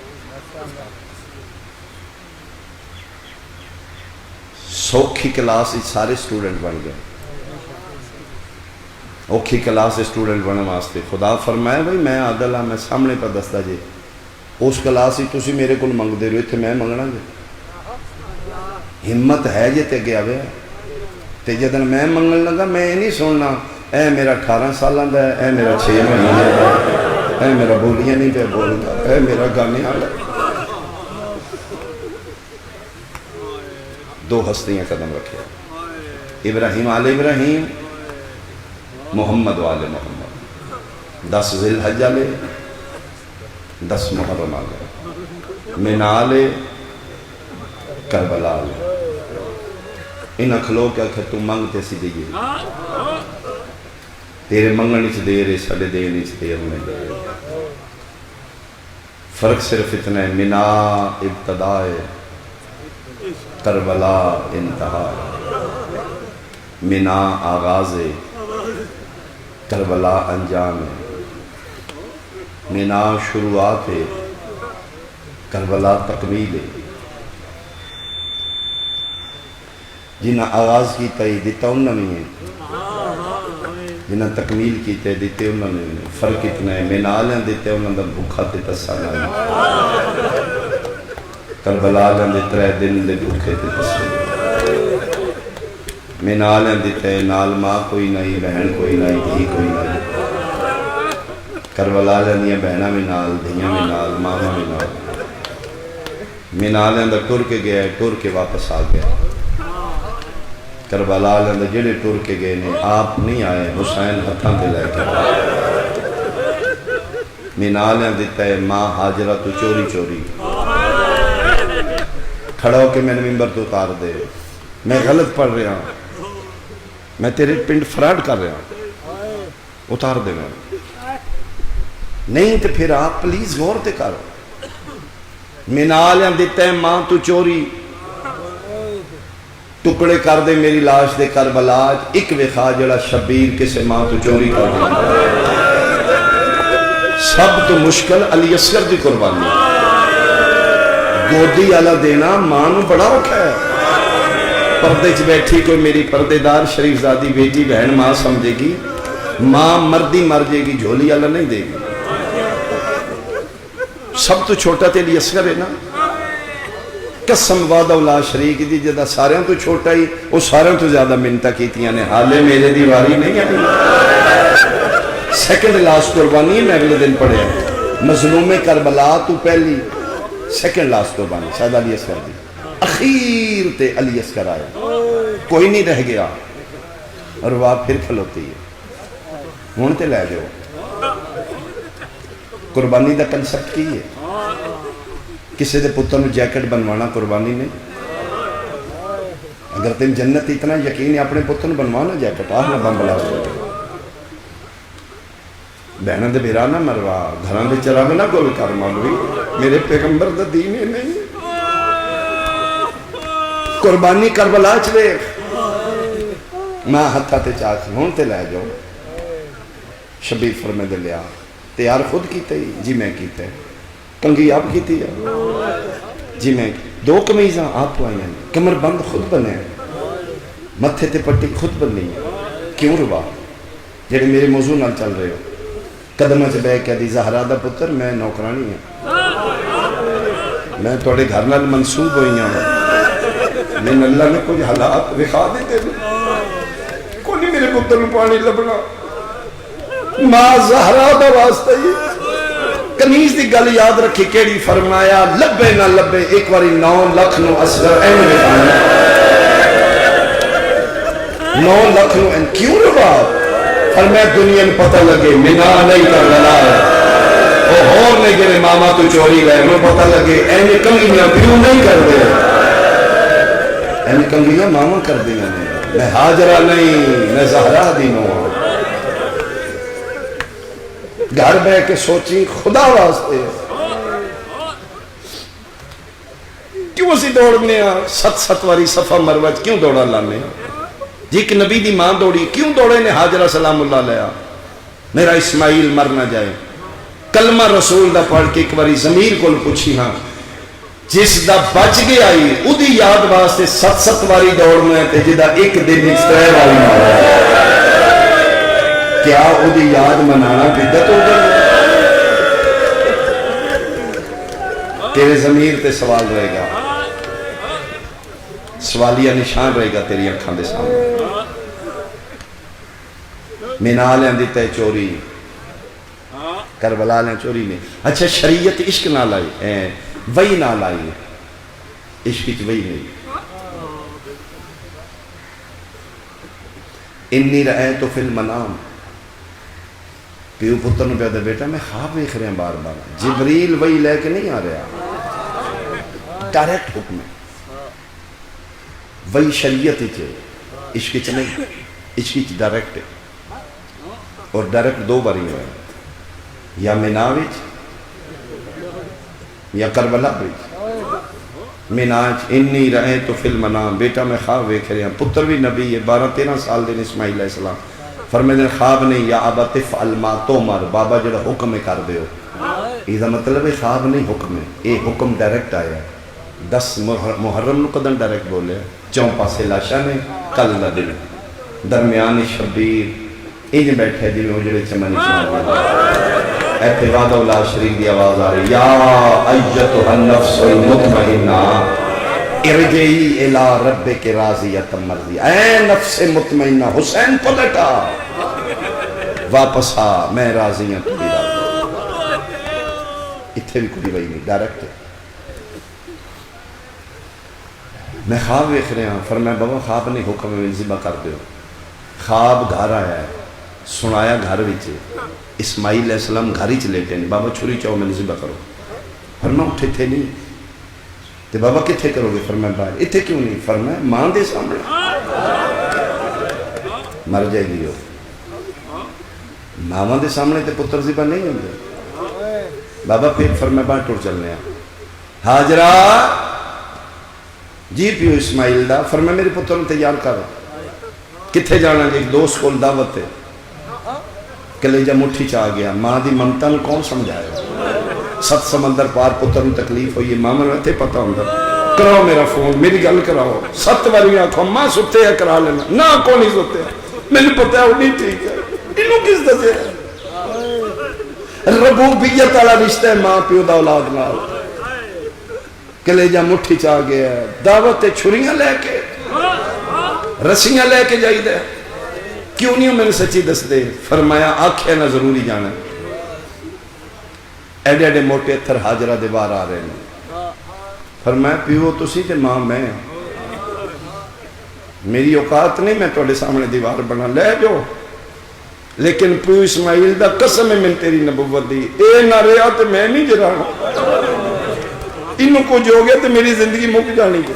سوکھی کلاس سارے سٹوڈنٹ بن گئے اوکھی کلاس سٹوڈنٹ بننے واسطے خدا فرمائے بھئی میں عادل ہاں میں سامنے پر دستا جی اس کلاس ہی تسی میرے کو منگ دے رہے تھے میں منگنا جی ہمت ہے جی تے گیا ہوئے تے جدن میں منگن لگا میں نہیں سننا اے میرا 18 سالہ دا ہے اے میرا 6 مہینے دا ہے اے میرا بولیاں نہیں پہ بولتا اے میرا گانے آلہ دو ہستیاں قدم رکھے ابراہیم آل ابراہیم محمد والے محمد 10 ذی الحج آلے 10 محرم آلے منہ آلے کربلا آلے انہاں کھلو کیا کہ تم مانگتے سی دیئے تیرے منگنی سے دیر ہے سڑے دینی سے دیر میں دیر فرق صرف اتنا ہے منہ ابتدا ہے کربلا انتہا منہ آغاز ہے کربلا انجام ہے منہ شروعات ہے کربلا تکمیل ہے جنہاں آغاز کی تائی دیتا انہوں نے جنہاں تکمیل کی تائی دیتے انہوں نے فرق اتنا ہے منہ آلیاں دیتے انہوں نے بھوکھا تے تسانا ہے کربلا آلیاں دیتے رہے دن دے بھوکھے تے تسانا میں نالیاں دیتے نال ماں کوئی نہیں بہن کوئی نہیں دھی کوئی نہیں کربلا لیندیاں بہناں میں نال دھیاں میں نال ماما میں نال میں نالیاں دا ٹر کے گیا ٹر کے واپس آ گیا کربلا لیندہ جڑے ٹر کے گئے نے آپ نہیں آئے حسین ہتھاں تے لے کے میں نالیاں دیتا ہے ماں حاجرہ تو چوری چوری کھڑا ہو کے میں نے ممبر تو اتار دے میں غلط پڑھ رہا ہوں میں تیرے پنڈ فراڈ کر رہا ہوں اتار دے میں نہیں تو پھر آپ پلیز غور تے کرو منالیاں دیتا ہے ماں تو چوری ٹکڑے کر دے میری لاش دے کربلا ایک ویخا جڑا شبیر کسے ماں تو چوری کر دے سب تو مشکل علی اصغر دی قربانی گودی والا دینا ماں نو بڑا رکھا ہے پردے چ بیٹھی کوئی میری پردے دار شریف زادی بیٹی بہن ماں سمجھے گی ماں مردی مر جائے گی جھولی اللہ نہیں دے گی سب تو چھوٹا تے علی اصغر ہے نا قسم وعدہ اللہ شریک دی جدہ سارے تو چھوٹا ہی وہ سارے تو زیادہ منتہ کیتیاں نے حالے میرے دیواری نہیں آئی سیکنڈ لاسٹ قربانی میں اگلے دن پڑھے مظلوم کربلا تو پہلی سیکنڈ لاسٹ قربانی سیدہ علی اصغر دی اخیر تے علی اصغر آیا کوئی نہیں رہ گیا اور وہ پھر کھلوتی ہے ہون تے لے جو قربانی دا کنسپٹ کی ہے کسی دے پتر نو جیکٹ بنوانا قربانی نہیں اگر تم جنت اتنا یقین ہے اپنے پتر نو بنوانا جیکٹ آہ نہ بم بلا بہنوں دے بیرا نہ مروا، گھراں دے چراغ نہ گل کر مولوی، میرے پیغمبر دا دین ہے نہیں۔ قربانی کربلا چ ویکھ، ماں ہتھا تے چاک ہون تے لے جاؤ، شبیر فرمے دے لیا، تیار خود کیتے ہی؟ جی میں کیتے۔ کنگھی آپ کیتی ہے؟ جی میں۔ دو قمیضاں آپ پوائیں ہیں، کمر بند خود بنے، متھے تے پٹی خود بننی ہے، کیوں روا؟ جڑے میرے موضوع نال چل رہے ہو، قدمہ چ بہ کے دی زہرا دا پتر میں نوکرانی ہوں، میں تھوڑے گھر نال منسوب ہوئی ہوں، میں اللہ نے کچھ حالات وکھا دیتے ہیں، کوئی میرے پتر نوں پانی لبنا، ماں زہرا دا واسطہ ہی۔ کنیز دی گل یاد رکھی کیڑی؟ فرمایا لبے نہ لبے ایک واری 9 لاکھ نو اصغر این بتانا، 9 لاکھ نو این کیوں روا؟ فرمایا دنیا میں پتہ لگے منا نہیں کر للا ہے، وہ ہور نے جرے ماما تو چوری گئے، انہوں پتہ لگے این کنگیاں پیوں نہیں کر دے، این کنگیاں ماما کر دیا نہیں، میں حاجرہ نہیں، میں زہرا دینوں ہوں۔ گھر بے کے سوچی خدا واسطے کیوں اسی دوڑنے ہیں؟ 7 واری صفا مروہ کیوں دوڑا لانے؟ جی کہ نبی دی ماں دوڑی کیوں دوڑے نے؟ حاجرہ سلام اللہ لیا میرا اسماعیل مر نہ جائے، کلمہ رسول دا پڑھ کے ایک باری ضمیر کو پوچھی ہاں، جس دا بچ گیا ہی ادھی یاد واسطے 7 واری دوڑنا ہے تے جدہ ایک دن اکسترے والی مارا ہے، کیا ادھی یاد منانا بدعت ہو گئی؟ تیرے ضمیر تے سوال رہے گا، سوالیہ نشان رہے گا تیری اکھاں دے سامنے۔ مینا لیں دیتا ہے چوری، کربلا لیں چوری نہیں۔ اچھا شریعت عشق نہ لائی، وہی نہ لائی، عشق کی وہی نہیں۔ انی رأیت فی المنام، پیو پتر نے پیدا بیٹا میں خواب دیکھ رہے ہیں بار بار، جبریل وہی لے کے نہیں آ رہا، ڈائریکٹ حکم ہے، وہی شریعت ہی چھے، عشق چ نہیں، عشق چ ڈائریکٹ ہے، اور ڈائریکٹ 2 باری ہوئے، یا مینا وچ یا کربلا وچ۔ مینا وچ انی رأیت فی المنام، بیٹا میں خواب دیکھ رہے ہیں، پتر بھی نبی ہے، 12-13 سال دن اسماعیل علیہ السلام، فرمائے دن خواب نہیں، یا ابا تفعل ما تؤمر، بابا جڑا حکم کر دے ہو، یہ مطلب ہے خواب نہیں حکم ہے، یہ حکم ڈائریکٹ آیا ہے۔ 10 محرم نو قدم ڈائریکٹ بولے، 4 پاسے لاشا نے کل دا دن، درمیان شبیر انج بیٹھے جی میں اجڑے چمنی سنا ایتھے وعدہ اللہ شریف دی آواز آ رہی، یا ایتھا النفس المطمئنہ ارجعی الی ربک راضیۃ مرضیہ، اے نفس مطمئنہ حسین پلٹا واپس آ، میں راضی ہوں تو بھی راضی۔ اتھے بھی کوئی وہی نہیں، ڈائریکٹ ہے۔ میں خواب دیکھ رہے ہیں، فرمایا بابا خواب نہیں حکم میں ذبح کر دیو۔ خواب گھر آیا ہے، سنایا گھر وچ، اسماعیل علیہ السلام گھر ہی لیٹے نہیں، بابا چھری چاہو میں ذبح کرو، فرمایا اٹھے تھے نہیں، تے بابا کتھے کرو گے؟ فرمایا باہر۔ اتھے کیوں نہیں؟ فرمایا ماں دے سامنے، مر جائے گی ہو، ماما دے سامنے تے پتر ذبح نہیں ہوندے۔ بابا پھر فرمایا باہر ٹر چلنے ہیں، حاجرہ جی پیو اسماعیل دا، فرمایا میرے پتر نے تیار کر، کتھے جانا جی؟ ایک دوست کو دعوت ہے، کلیجہ مٹھی چاہ گیا، ماں دی ممتا نے کون سمجھایا؟ 7 سمندر پار پتر نے تکلیف ہوئی ہے، ماما نے تے پتہ ہوندہ، کراؤ میرا فون، میری گل کراؤ، 7 باری آنکھوں ماں ستے ہیں کرا لینا، نہ کون نہیں ستے ہیں، میں نے پتہ ہے وہ نہیں ٹھیک ہے، انہوں کس دسے ہے؟ ربوبیت والا رشتہ ہے ماں پیو دا اولاد نال، کلیجہ مٹھی چاہ گیا، دعوت چھریاں لے کے رسیاں لے کے جائی دے، کیوں نہیں میں نے سچی دس دے؟ فرمایا آکھے نہ ضروری جانا، ایڈے ایڈے موٹے اتھر حاجرہ دے باہر آ رہے ہیں، فرمایا پیو تسی تے ماں میں، میری اوقات نہیں میں توڑے سامنے دیوار بنا لے جو، لیکن پیو اسماعیل دا قسم ہے میں تیری نبوت دی، اے نہ رہا تے میں نہیں جرانا، انہوں کو جو گیا تے میری زندگی مک جانی گے،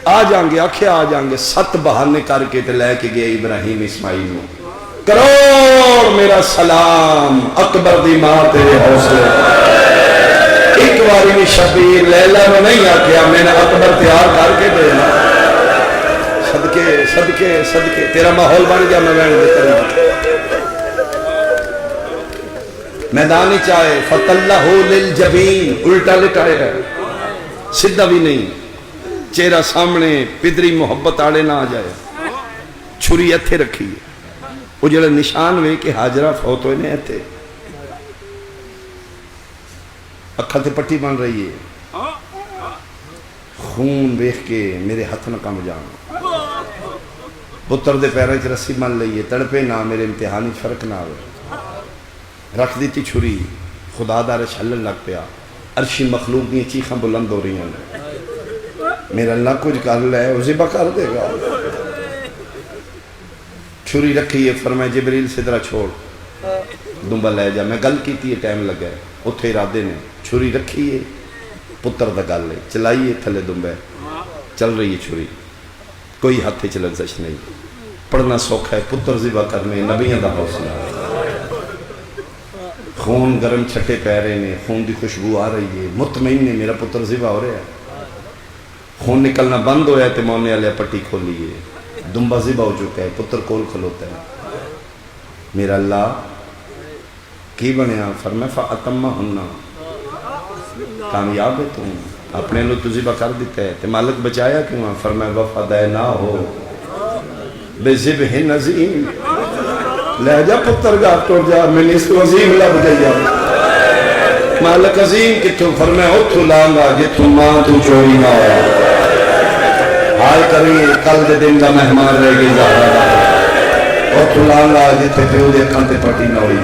آ جائیں گے، آکھے آ جائیں گے۔ 7 بہانے کر کے تے لے کے گئے ابراہیم اسماعیل میں، کروڑ میرا سلام اکبر دی ماں تیرے حوصلے ایک باری بھی شبیر لیلا میں نہیں آکیا میں نے اکبر تیار کر کے دینا صدقے صدقے صدقے تیرا ماحول بن گیا میں وین دے کروں میدانی چاہے فَتَلَّهُ لِلْجَبِينَ الٹا لٹائے ہے سدھا بھی نہیں چہرہ سامنے پدری محبت آڑے نہ آ جائے چھری اتھے رکھی وہ جڑا نشان وے کہ حاجرہ فوت ہوئے نے اتھے اکھا تے پٹی بن رہی ہے خون بیخ کے میرے ہاتھ نہ کم جان پتر دے پیرے چ رسی من لئیے تڑپے نہ میرے امتحانی فرق نہ ہوئے رکھ دیتی چھری خدا دار چھلن لگ پیا عرشی مخلوق دی چیخاں بلند ہو رہی ہیں میرا اللہ کچھ کر لے وہ ذبح کر دے گا چھری رکھی ہے فرمائے جبریل صدرہ چھوڑ دنبا لے جا میں گل کیتی ہے ٹائم لگا ہے اتھے ارادے نے چھری رکھی ہے پتر دا گل ہے چلائیے تھلے دنبے چل رہی ہے چھری کوئی ہاتھے چلن سچ نہیں پڑھنا سوکھا ہے پتر ذبح کرنے نبیوں دا حوصلہ خون گرم چھٹے پیرے نے خون دی خوشبو آ رہی ہے مطمئن نے میرا پتر ذبح ہو رہا ہے خون نکلنا بند ہویا تے مونے والے پٹی کھولی ہے دنبا ذبح ہو چکا ہے پتر کول کھلوتا ہے میرا اللہ کی بنیا فرمایا فَأَتَمَّهُنَّ کامیاب ہے تم اپنے لوگ تو ذبح کر دیتا ہے تے مالک بچایا کیوں فرمایا وَفَدَيْنَاهُ بِذِبْحٍ عَظِيمٍ لے جا پتر گا توڑ جا میں نے اس کو عظیم لب گیا مالک عظیم کتوں فرمایا اتھو لانگا جتوں ماں تو چوری نہ آیا حال کریے کل دے دن دا مہمان رہ گئی زہرہ اتھو لانگا جتے پیو دے کانتے پٹی نہ ہوئی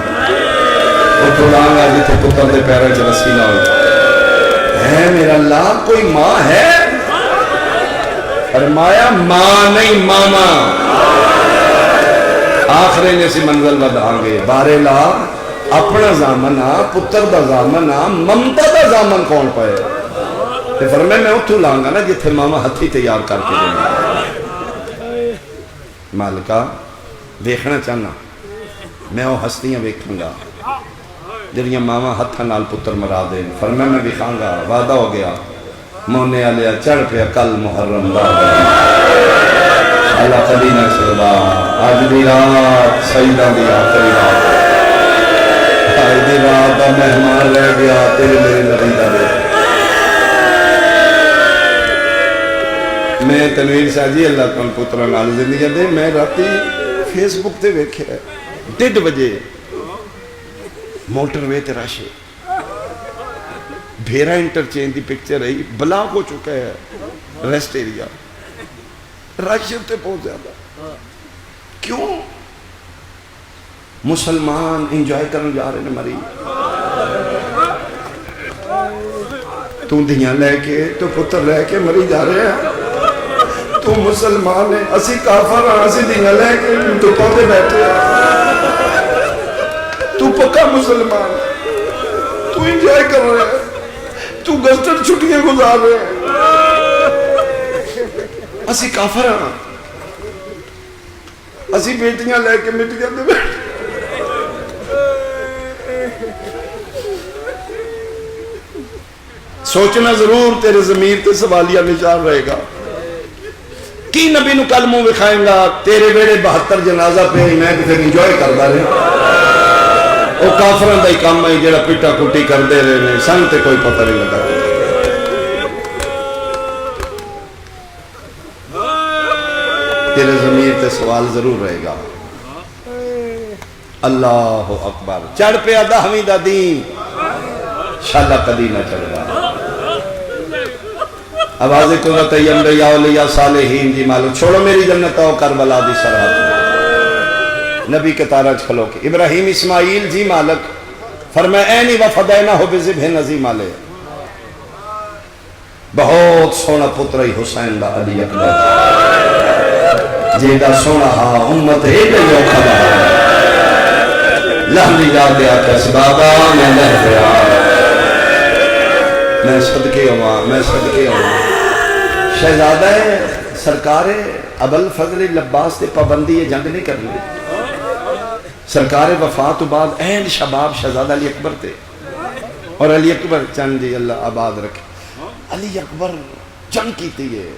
اتھو لانگا جتے پتر دے پیرے چ رسی نہ ہوئی ہے میرا اللہ کوئی ماں ہے فرمایا ماں نہیں ماما آخرے نے سی منزل بدھاں گے بارے لا اپنا زامنہ پتر دا زامنہ ممتا دا زامن کون پائے تے فرمائے میں اتھو لانگا نا جتھے ماما ہتھی تیار کر کے دیں مالکہ دیکھنا چاہنا میں وہ ہستیاں ویکھوں گا جنہیاں ماما ہتھا نال پتر مرا دیں فرمائے میں بکھاں گا وعدہ ہو گیا مونے آلیا چڑھ پیا کل محرم دا اللہ قدینہ صدا آج دی رات سیدہ دی آخری رات آج دی رات دا مہمان رہ گیا تیرے میرے نبی دا دے میں تنویر شاہ جی اللہ کن پترہ نال زندگی دے میں راتی فیس بک تے ویکھے 1:30 بجے موٹر وے تے راشے بھیرا انٹرچینج دی پکچر رہی بلاک ہو چکا ہے ریسٹ ایریا راشے تے پہنچ جاتا کیوں مسلمان انجوائے کرنے جا رہے ہیں مری تو دھیاں لے کے تو پتر لے کے مری جا رہے ہیں تو مسلمان ہے اسی کافر ہیں اسی دھیاں لے کے تو پودے بیٹھے ہیں تو پکا مسلمان تو انجوائے کر رہے ہیں تو گزٹر چھٹیاں گزار رہے ہیں اسی کافر ہیں اسی بیٹیاں لے کے مٹ جاتے بیٹھے سوچنا ضرور تیرے ضمیر تے سوالیہ نشان رہے گا کی نبی نو کل منہ وکھائیں گا تیرے بیڑے 72 جنازہ پہ ہی میں کتے انجوائے کردا رہے وہ کافران دا ہی کام ہے جڑا پیٹا کٹی کر دے رہے ہیں سن تے کوئی پتہ نہیں لگا تیرے ضمیر تے سوال ضرور رہے گا اللہ اکبر چڑھ پہ 10ویں دا دین شالا کدی نہ چڑھ گا آواز قدرت انبیاء اولیاء صالحین جی مالک چھوڑو میری جنت آؤ کربلا دی سرحد نبی کے تارہ کھلو کے ابراہیم اسماعیل جی مالک فرمائے اینی وفدینا ہو بذبح نظیم علیہ بہت سونا پتر حسین دا علی اکبر جیدہ سونا ہاں امت ایک جو کھلا لہنی جا دیا کس بابا میں لہ دیا میں صدقے ہوا شہزادہ سرکار ابوالفضل العباس تے پابندی جنگ نہیں کرنی سرکار وفات تو بعد این شباب شہزادہ علی اکبر تھے، اور علی اکبر چند جی اللہ آباد رکھے، علی اکبر جنگ کی تھی ہے،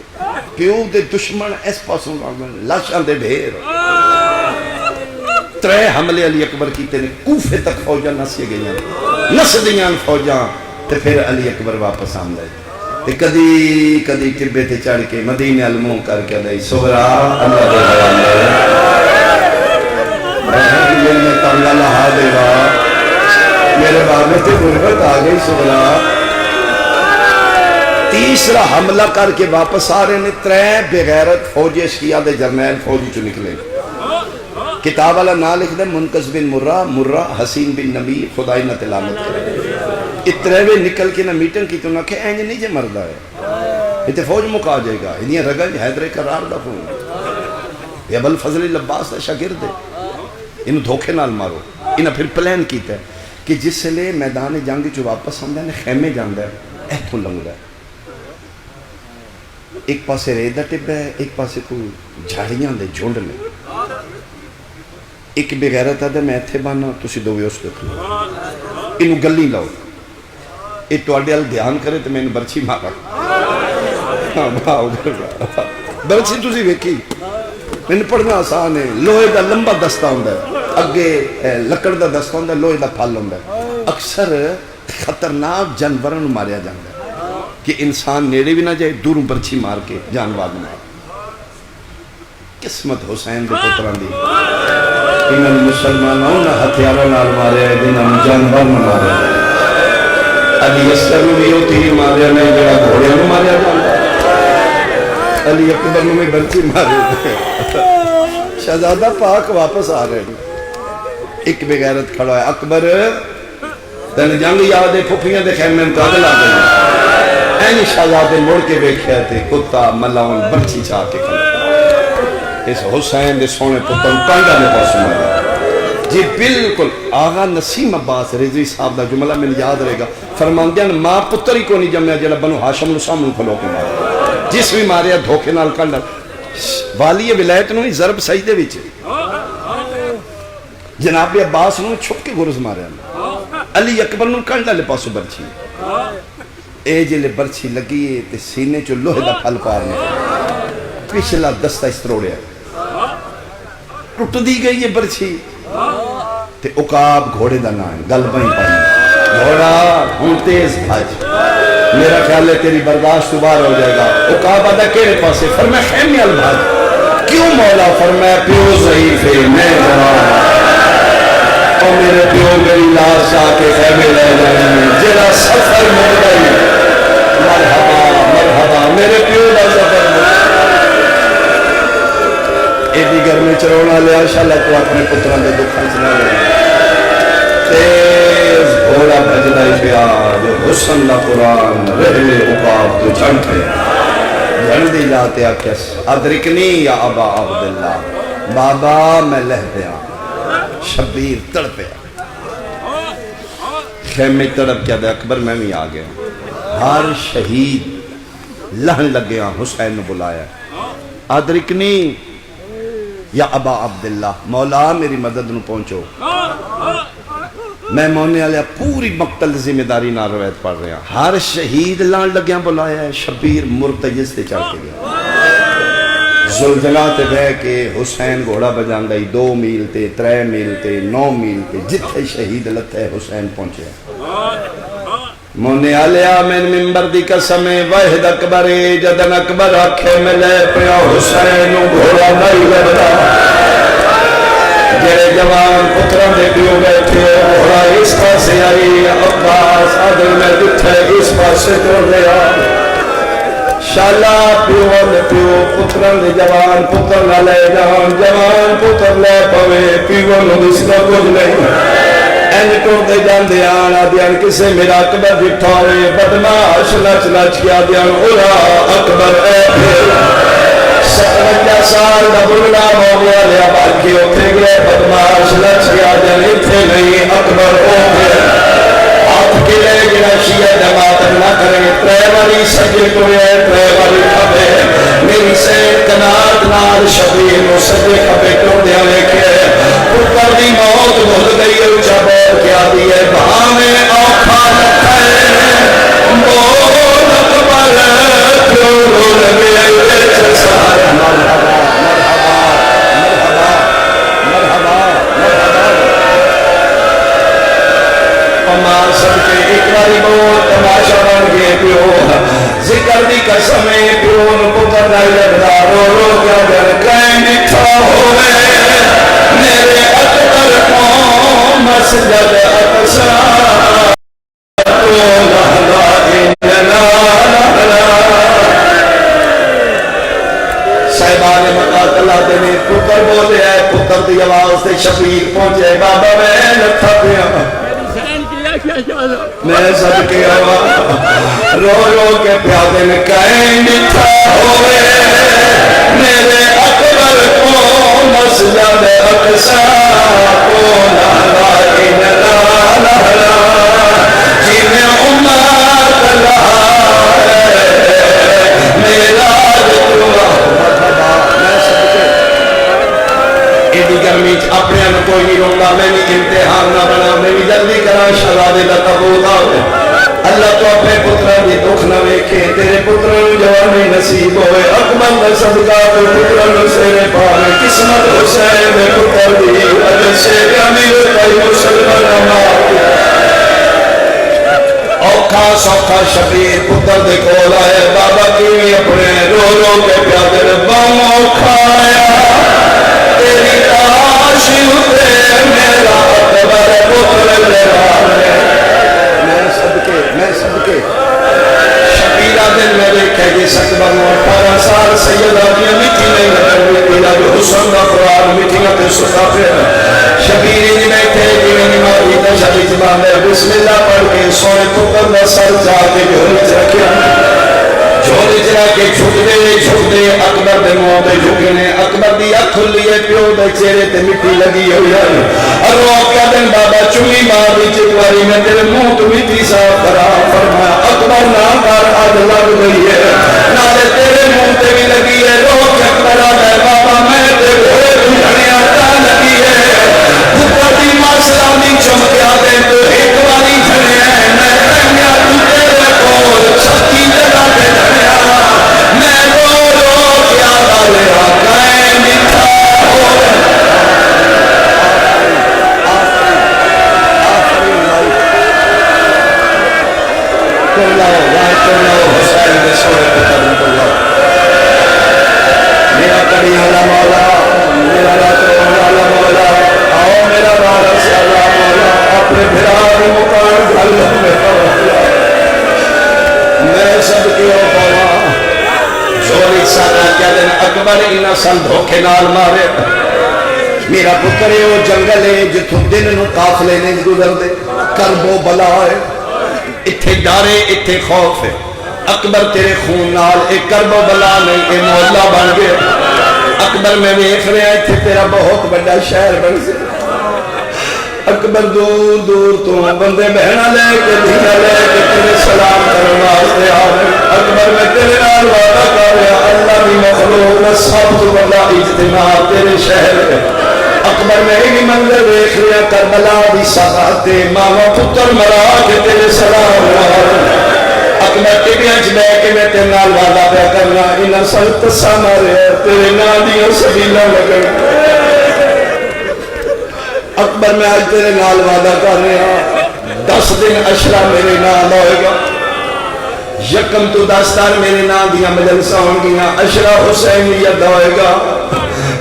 پیو دے دشمن اس پاسوں لاشاں دے ڈھیر، 3 حملے علی اکبر کیتے نے، کوفے تک فوجاں نسی گئیاں، نس دیاں فوجاں، تے پھر علی اکبر واپس آمدے، تے کدی کدی ٹبے تے چڑھ کے مدینے الموں کر کے دائی سغرا اللہ دے حوالے میں تنگا لہا دے گا، میرے بابے تے غربت آ گئی سغرا۔ تیسرا حملہ کر کے واپس آ رہے نے، 3 بغیرت فوجی شیعہ دے جرنیل فوجی چو نکلے، کتاب والا نام لکھ دے منقذ بن مرہ، مرہ حسین بن نبی، خدای نہ تلامت کرے، اترے نکل کے نہ میٹنگ کی تو نہ کہ اینج نہیں جے مردہ ہے، یہ فوج مکا جائے گا، انہیں رگل حیدر قرار دا فون، یہ ابو الفضل لباس دا شاگرد ہے، انہوں دھوکے نال مارو، انہوں پھر پلان کیتا ہے کہ جس سے لے میدان جنگ جو واپس آمدہ ہے خیمے جاندہ ہے، ایتھوں لنگ ہے، ایک پاسے ریدہ ٹپ ہے، ایک پاسے کوئی جھاڑیاں دے جھونڈ لے، ایک بغیرت آدھے میں ایتھے بانا تسی دووے اس دیکھ لو، انہوں گلی لاؤ، ایک تو آڈیال دھیان کرے تو میں انہوں برچی مارا، برچی تسی ویکھی، میں نے پڑھنا آسان ہے، لوہے دا لمبا دستہ ہوندہ ہے، اگے لکڑ دا دستہ ہوندہ ہے، لوہے دا پھال ہوندہ ہے، اکثر خطرناک جانوروں ماریا جاندہ ہے کہ انسان نیڑے بھی نہ جائے، دوروں برچی مار کے جانوار مار۔ قسمت حسین دے پتران دی، انہاں مسلمانوں نہ ہتھیارہ نال مارے، انہاں جانور نہ مارے، علی اصغر نو بھی وہ تیر ماریا نہیں جڑا گھوڑے نو ماریا جاندہ ہے، علی اکبر نو میں برچی مارے، شہزادہ پاک واپس آ رہے ہیں، ایک بغیرت کھڑا ہے، اکبر تین جنگ یاد ہے، پھپیاں دے خیمے میں کاغل آ گئی، اینی شہزادے مڑ کے بیکھے تھے، کتا ملاؤن برچی چاہ کے کھڑا، اس حسین دے سونے پتر کانڈا نے پاس مارا، جی بالکل آغا نسیم عباس رضوی صاحب دا جملہ میں یاد رہے گا، فرماندیاں ماں پتر ہی کو نہیں جمعہ جلہ بنو ہاشم نو سامن کھلو کے مارا، جس بھی ماریا دھوکے نال کانڈا، والی ولایت نو ہی ضرب سجدے وچ، جناب عباس نو چھپ کے گرز ماریا، علی اکبر نو کانڈا لے پاسو برچی، اے جلے برچی لگی ہے تے سینے چو لوہے دا پھل پارنے، پچھلا دستہ اس تروڑیا، ٹوٹ دی گئی یہ برچی، تے اقاب گھوڑے دا نام گل بہیں پڑھنے، گھوڑا ہوں تیز بھاج، میرا خیال ہے تیری برداشت دوبار ہو جائے گا، اقاب آدھا کیڑے پاسے، فرمایا خیمی البھاج، کیوں مولا؟ فرمایا پیو ضعیف ہے میں جوان، اور میرے پیو میری لاش آ کے خیمے لے جائیں، جیرا سفر مر گئی، مرحبا مرحبا میرے پیو دا سفر مر گئی، اے دیگر میں چرونا لیا انشاءاللہ تو اپنے پتران دے دکھان سنا لیا، تیز گھوڑا بھجدائی پیا جو حسن دا قرآن رحل اقاب تو جھنڈ پیا، جھنڈ دی جاتے آکس ادرکنی یا ابا عبداللہ، بابا میں لہ پیا، شبیر تڑ پیا، خیمے تڑپ کیا دے اکبر میں بھی آ گیا، ہر شہید لہن لگیا حسین نے بلایا، ادرکنی یا ابا عبداللہ، مولا میری مدد نو پہنچو، میں مونے آلیا پوری مقتل ذمہ داری نہ روایت پڑھ رہے ہیں، ہر شہید لان لگیاں بلایا ہے، شبیر مرتجز تے چڑھ کے گیا، زلزلہ تے بے کے حسین گھوڑا بجان گئی، 2 میل تے 3 میل تے 9 میل تے جتھے شہید لتے حسین پہنچے، مونے آلیا میں ممبر دی قسم وحد اکبر جدن اکبر آکھے ملے پیا حسین گھوڑا نہیں لگتا، جڑے جوان پتران دے پیو بیٹھے گھوڑا اس پاسے آئی، عباس عدل میں دکھے اس پاسے تو لیا، شالا پیو نے پیو پتران دے جوان پتر نہ لے جان، جوان پتر لے پوے پیو نو اس کا کچھ نہیں، اینٹوں دے جان دے آنا دیان کسے میرا اکبر جٹھاوے، بدماش لچ لچ کیا دیان اُرا اکبر اے پھر، 57 سال دا بلنا ہو گیا لیا باقی اٹھے گئے، بدماش لچ کیا دیان اتھے نہیں اکبر او پھر، ہاتھ کے لے گنا شیعہ جماعت نہ کریں، 3 والی سجے کوئے 3 والی کھبے، میری سید کنات نال شبیر نو سجے کھبے کیوں دیا لے کے، پتر دی موت ذکر دی قسم پیو نو پتر دا لگدا رو رو کے اگر کہیں مٹھا ہوئے میرے اکبر کو مسجد اقصی صاحبان مقات اللہ دینے پتر بولے ہے پتر دی آواز سے شبیر پہنچے بابا میں نتھا پیا میں سب کے آواز رو رو کے پیادے میں کہیں مٹھا ہوئے میرے اکبر کو مسجد اقصی کو لا لا لا لا لا جنہیں امت لہا میرا گرمی اپنے کوئی نہیں رونگا میں بھی امتحان نہ بنا میں بھی جلدی کرا شہزادے کا قبول آئے اللہ تو اپنے پترہ بھی دکھ نہ ویکھے تیرے پترہ جوانی نصیب ہوئے اکبر میں صدقہ تو پترہ نو سیرے پانے قسمت حسین میں پتر دی اجل سے امیر کئی مسلمان ہمارے اوکھا سوکھا شبیر پتر دے کول آئے بابا کی اپنے رو رو کے پیادے بام اوکھا آیا تیری لاش ہوتے میرا اکبر پتر لڑا میں صدقے شبیرہ دن میں دیکھے گی سکبر 18 سال سیدہ کی مٹی نہیں لگے تیرا جو حسن کا قرآن مٹی نہ تے سکا پھر شبیری نہیں بیٹھے گی نہیں ماری تشبی جبان ہے بسم اللہ پڑھ کے سونے پتر میں سر جا کے جھولی چرکیا جھولی چرا کے جھک دے اکبر دے موہ دے جھکنے اکبر دی اکھل لیے پیو دے چہرے تے مٹی لگی ہوئی ہے اور وہ کیا دن بابا چوئی ماں دی چکواری میں تیرے موہ تو مٹی صاف کرا فرمایا اکبر نہ کر آج لگ گئی ہے نہ دے تیرے موہ تے بھی لگی ہے رو کے اکبر آگئے بابا میں تے گھوڑے تمہنے آتا لگی ہے اوپر دی ماسلام دی چمکیا دے تو ایک والی جھنے ہیں میں کہنیا تو تیرے کول چھتی جگہ دے جھنیا میں رو رو کیا دالے آگئے مٹھا ہوئے کر لاؤ حسین دے سوڑے پتر ان کو لاؤ میرا کڑی اللہ مولا میرا راتو اللہ مولا آؤ میرا وارث اللہ مولا اپنے بھرار مکان اللہ میں مولا میں سب کیوں پاوا جوڑی سارا کیا دن اکبر انہ سن دھوکے نال مارے میرا پتر ہے وہ جنگل ہے جتوں دن نو قافلے نے گزر دے کرب و بلا ہے اتھے ڈارے اتھے خوف ہے اکبر تیرے خون نال ایک کرب و بلا نہیں اے محلہ بن گئے اکبر میں دیکھ رہے ہیں اتھے تیرا بہت بڑا شہر بن سے اکبر دور دور تو بندے بہنہ لے کے دھینا لے کے تیرے سلام کرنا آستے آئے اکبر میں تیرے نال وعدہ کر رہا اللہ بھی مخلوق سب تو بڑا اجتماع تیرے شہر ہے اکبر میں ہی منظر دیکھ رہا کربلا دی ساتھ ماما پتر مرا کے تیرے سلام اکبر ٹکیاں چ بے کے میں تیرے نال وعدہ پہ کرنا انہاں سلط سامارے تیرے نادیاں سبیلہ لگن اکبر میں آج تیرے نال وعدہ کر رہا 10 دن اشرا میرے نال ہوئے گا یکم تو 10 تار میرے نام دیا مجلسہ ہوں گیا اشرا حسینیت ہوئے گا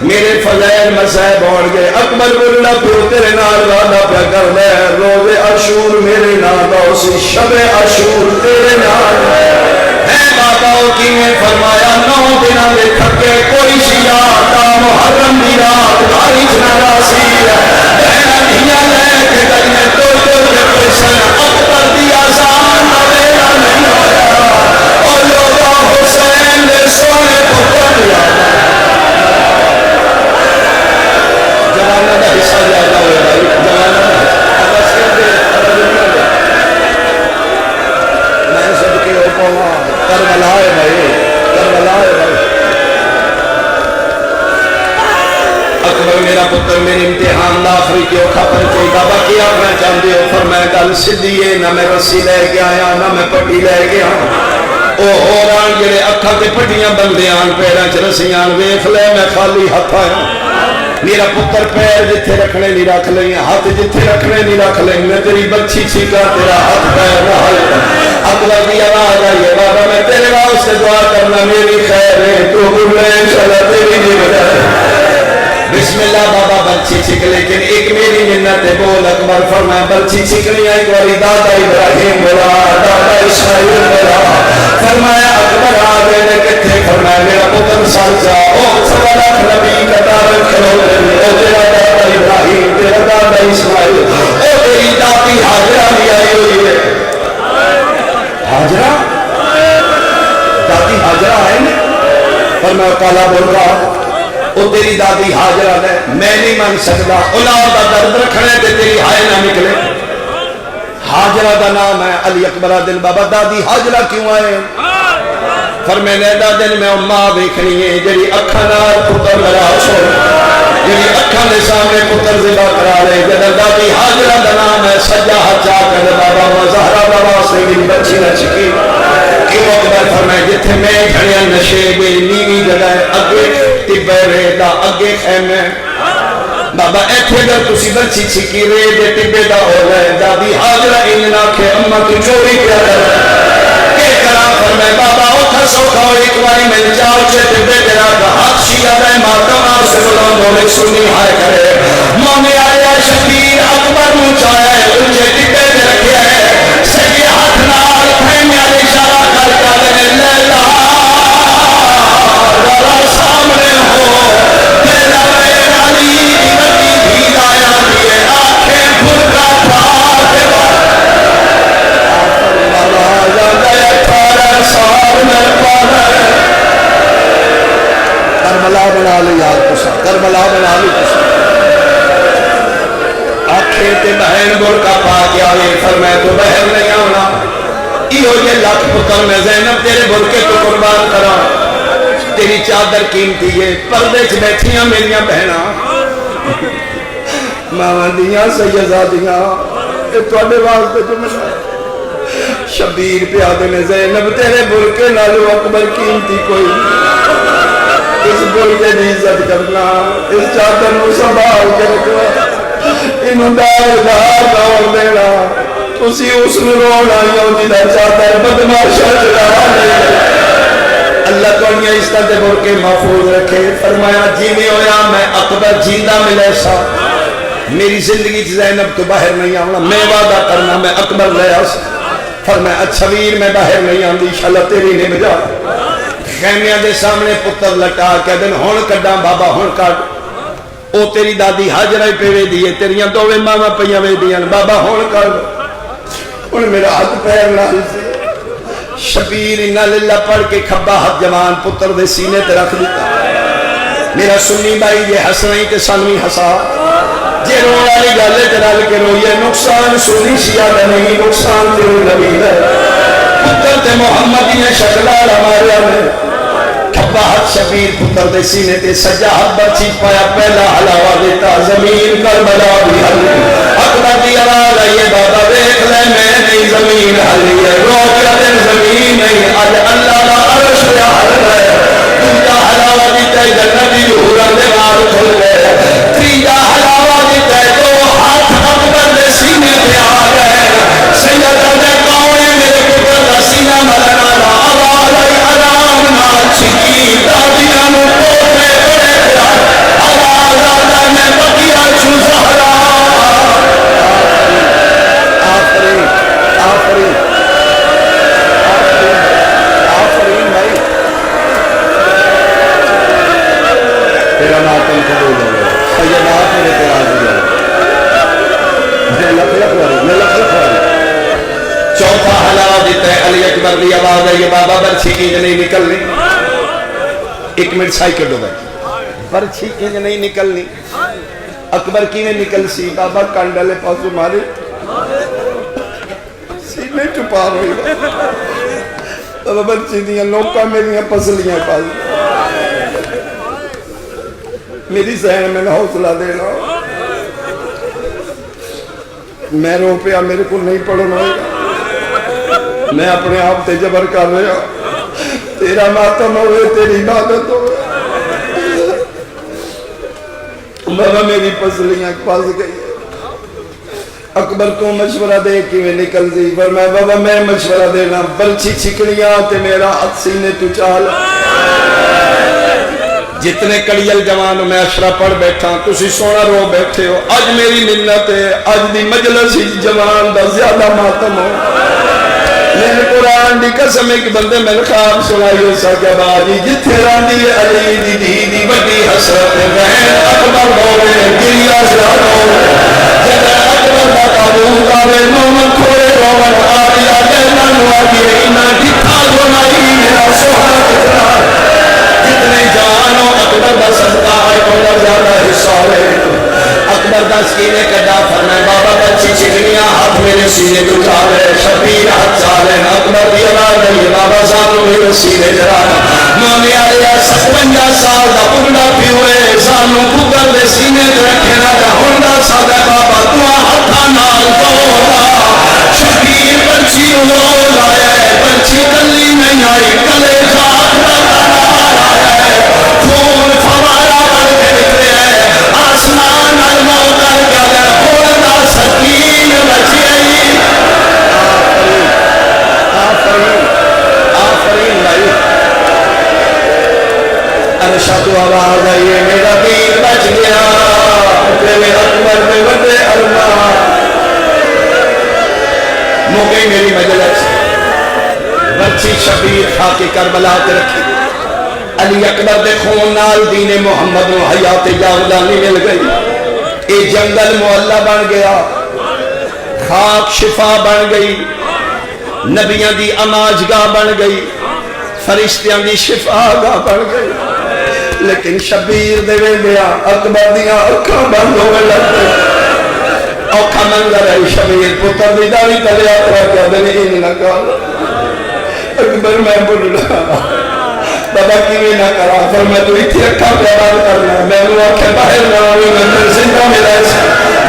میرے فضائل مسائب ہون گئے اکبر بلنا پیو تیرے نال وعدہ پہ کر دے روز عاشور میرے نال اسی شب عاشور تیرے نال ہے بابا کی نے فرمایا 9 دنوں دے تھکے کوئی شیعہ تا محرم دی رات بارش نہ راسی بہنا دیا لے کے گئے تو کے پیسن اکبر دی آزان میرا نہیں ہویا اور لوگا حسین دے سونے پتر یاد جوانہ دا حصہ زیادہ ہوئے بھائی جوانہ دا بس کر دے میں سب کے اوپر کربلا ہے بھائی کربلا ہے بھائی اکبر میرا پتر میرے امتحان داخلی کیوں خبر کوئی بابا کیا میں چاہتے ہو فرمایا گل سدھی ہے نہ میں رسی لے کے آیا نہ میں پٹی لے کے آیا او ہوران جڑے اکھاں تے پٹیاں بندے آن پیراں چ رسیاں ویکھ لے میں خالی ہتھ آیا میرا پتر پیر جتھے رکھنے نہیں رکھ لیں ہاتھ جتھے رکھنے نہیں رکھ لیں میں تیری بچی چھیکا تیرا ہاتھ پیر نہ اکبر کی آواز آئی ہے بابا میں تیرے واسطے دعا کرنا میری خیر ہے تو بولے انشاءاللہ تیری نہیں بجائے بسم اللہ بابا بچی چھک لیکن ایک میری منت ہے بول اکبر فرمایا بچی چھکنی ہے ایک باری دادا ابراہیم بولا دادا اسماعیل بولا فرمایا اکبر آگے نے کتھے فرمایا میرا پتر سال جاؤ سوا لاکھ نبی کتاب کھلو او تیرا دادا ابراہیم تیرا دادا اسماعیل او تیری دادی حاجرہ بھی آئی ہوئی ہے حاجرہ دادی حاجرہ ہے نا فرمایا کالا بول رہا وہ تیری دادی حاجرہ ہے میں نہیں مان سکتا اولاد دا درد رکھنے تے تیری ہائے نہ نکلے حاجرہ دا نام ہے علی اکبر دل بابا دادی حاجرہ کیوں آئے فرمایا دادن میں ماں دیکھنی ہے جڑی اکھاں نال پتر لڑا چھوڑ جڑی اکھاں دے سامنے پتر ذبح کرا لے جڑا دادی حاجرہ دا نام ہے سجا ہچا کر بابا مظاہرہ بابا سے میری بچی نہ چکی کیوں اکبر فرمایا جتھے میں کھڑیا نشیبے نیوی جگہ اگے تبے ریدہ اگے خیمے بابا ایتھے در تسی بچی چھکی ریدے تبے دا ہو رہے دادی حاجرہ اننا کے اممہ تو چوری کیا کہ کرا فرمائے بابا اوکھا سوکھا ایک واری مل جاؤ چھے تبے تیرا کا ہاتھ شیعہ دے ماتم آؤ سے بلان دولے سنی ہائے کرے مونے آیا شبیر اکبر مچایا ہے تجھے تبے دے رکھے ہے سجی ہاتھ نال خیمے علی اشارہ کرتا دے لیلہ ذرا سامنے ہو تیرا وین علی بڑی بھید آیا دیئے آنکھیں بھرکا پھاتے بابا جاندے 18 سال میں پانا کربلا بنا لے یار کسا کربلا بنا لے کسا آنکھیں تے بہن بھرکا پا گیا یہ فرمائے تو بہن نہیں آنا ایہو یہ لاکھ پتر میں زینب تیرے بھرکے تو قربان کرا تیری چادر قیمتی ہے پردے چ بیٹھیاں میریاں بہنا ماں دیاں سیدزادیاں اے تواڈے واسطے جملہ شبیر پیادے نے زینب تیرے برکے نالو اکبر قیمتی کوئی اس برکے دی عزت کرنا اس چادر نو سنبھال کے رکھنا انہوں دار دینا تسی اس نو رونا یوں جدا چادر بدماشا چلا اللہ کو انہیں اس طرح برکے محفوظ رکھے فرمایا جینے ہویا میں اکبر جیندہ ملے سا میری زندگی زینب تو باہر نہیں آؤنا میں وعدہ کرنا میں اکبر لے آسا فرمایا اچھا ویر میں باہر نہیں آن دی انشاءاللہ تیری نے بجا خیمیاں دے سامنے پتر لٹا کہ دن ہون کڈا بابا ہون کڈ او تیری دادی حاجرہ پیوے دیئے تیریاں دووے ماما پیاں وے دیاں بابا ہون کڈ ان میرا ہاتھ پیر نال سے شبیر انہا للہ پڑھ کے کھبا ہاتھ جوان پتر دے سینے تے رکھ دیتا میرا سنی بھائی یہ حسنائی تے سنوی حسا جے رونا لی گالے تے رل کے روئے نقصان سنی سیادہ نہیں نقصان تے نبی ہے پتر تے محمدی نے شکلال ہمارے میں کھبا ہاتھ شبیر پتر دے سینے تے سجا ہاتھ برچی پایا پہلا حلاوہ دیتا زمین کربلا بھی حل اکبر دی آواز آئیے بابا دیکھ لے میں نہیں زمین حلی ہے روکیا دن زمین نہیں آج اللہ لا عرش یا حل ہے تیجا حلاوہ دیتا ہے جنبی حورا دیوار کھل گئے تیجا حلاوہ دیتا ہے تو ہاتھ اکبر دے سینے پہ آ گئے سیدہ دے کاؤنے میرے پتر دا سینہ ملنا لا آواز آئی آرام نال چھکی دادیاں نو پوتے بڑے پیار آواز آتا میں بکیا چھو زہرا آفرین آفرین آفرین بھائی تیرا ماتم قبول ہو گیا سیدات میرے تیرا آزی ہے میں لکھ واری چوتھا حلاوہ دیتا ہے علی اکبر دی آواز ہے یہ بابا برچھی کی نہیں نکلنی ایک منٹ سائیکل ہو گئی برچھی کی نہیں نکلنی اکبر کی میں نکل سی بابا کانڈالے پاسو مارے سینے چپا رہی بابا برچھی دیا لوکا میری پسلیاں پاس میری ذہن میں حوصلہ دینا میں رو پیا میرے کو نہیں پڑھنا ہوگا میں اپنے آپ تے جبر کر رہا تیرا ماتم ہوئے تیری عبادت ہوئے بابا میری پسلیاں پھنس گئی. اکبر تو مشورہ دے کہ میں نکل دی پر میں بابا میں مشورہ دینا برچی چھکڑیاں تے میرا ہاتھ سینے تو چال. جتنے کڑیل جوان میں اشرا پڑھ بیٹھا تسی سونا رو بیٹھے ہو. اج میری منت ہے اج دی مجلس جوان دا زیادہ ماتم ہو. میں قرآن دی قسم ایک بندے میں خواب سنائی ہو سکیا باجی جتھے راندی علی دی دی بڑی حسرت بہن اکبر ہوئے گریا زیادہ ہوئے جدہ اکبر دا قانون دارے مومن کھوڑے رومن آریا جہنا نواگی اینا جتھا دونائی میرا سوہر کتنا جتنے جانو اکبر دا صدقہ ہے کوئی زیادہ حصہ ہے. اکبر دا سکینے کدا فرمائے بابا بچی چکنیاں ہاتھ میرے سینے کو چالے شبیر ہاتھ چالے اکبر دی آواز نہیں بابا صاحب میرے سینے جرانا مومی آلیا 57 سال دا بڑھا پیوئے سانو کھوکر دے سینے رکھنا دا ہوندا سادہ بابا دعا ہاتھا نال دولا شبیر بچی رو لائے بچی کلی نہیں آئی کلے خاک دا خون فوارا بڑھ کے نکلے آسمان المو کر گیا خوندا سکین بچی آئی. آفرین بھائی ارشاد آواز آئیے میرا دین بچ گیا تیرے اکبر میں بڑے اللہ موقعی میری مجلس بچی شبیر خاک کربلا کے رکھی علی اکبر دے خون نال دین محمد و حیات جاودانی مل گئی. اے جنگل معلہ بن گیا خاک شفا بن گئی نبیاں دی اماجگاہ بن گئی فرشتیاں دی شفاگاہ بن گئی. لیکن شبیر دے ویلیا اکبر دیاں اکھاں بند ہوئے لگ گئی. اوکھا منظر ہے شبیر پتر دی داڑھی تلے اپنا کیا دنے ان لگا اکبر میں بڑھنا بابا کیویں نہ کرا پر میں تو اتھی اکھا پیار کرنا میں وہ آنکھیں باہر نہ ہوئے میں زندہ ملا اس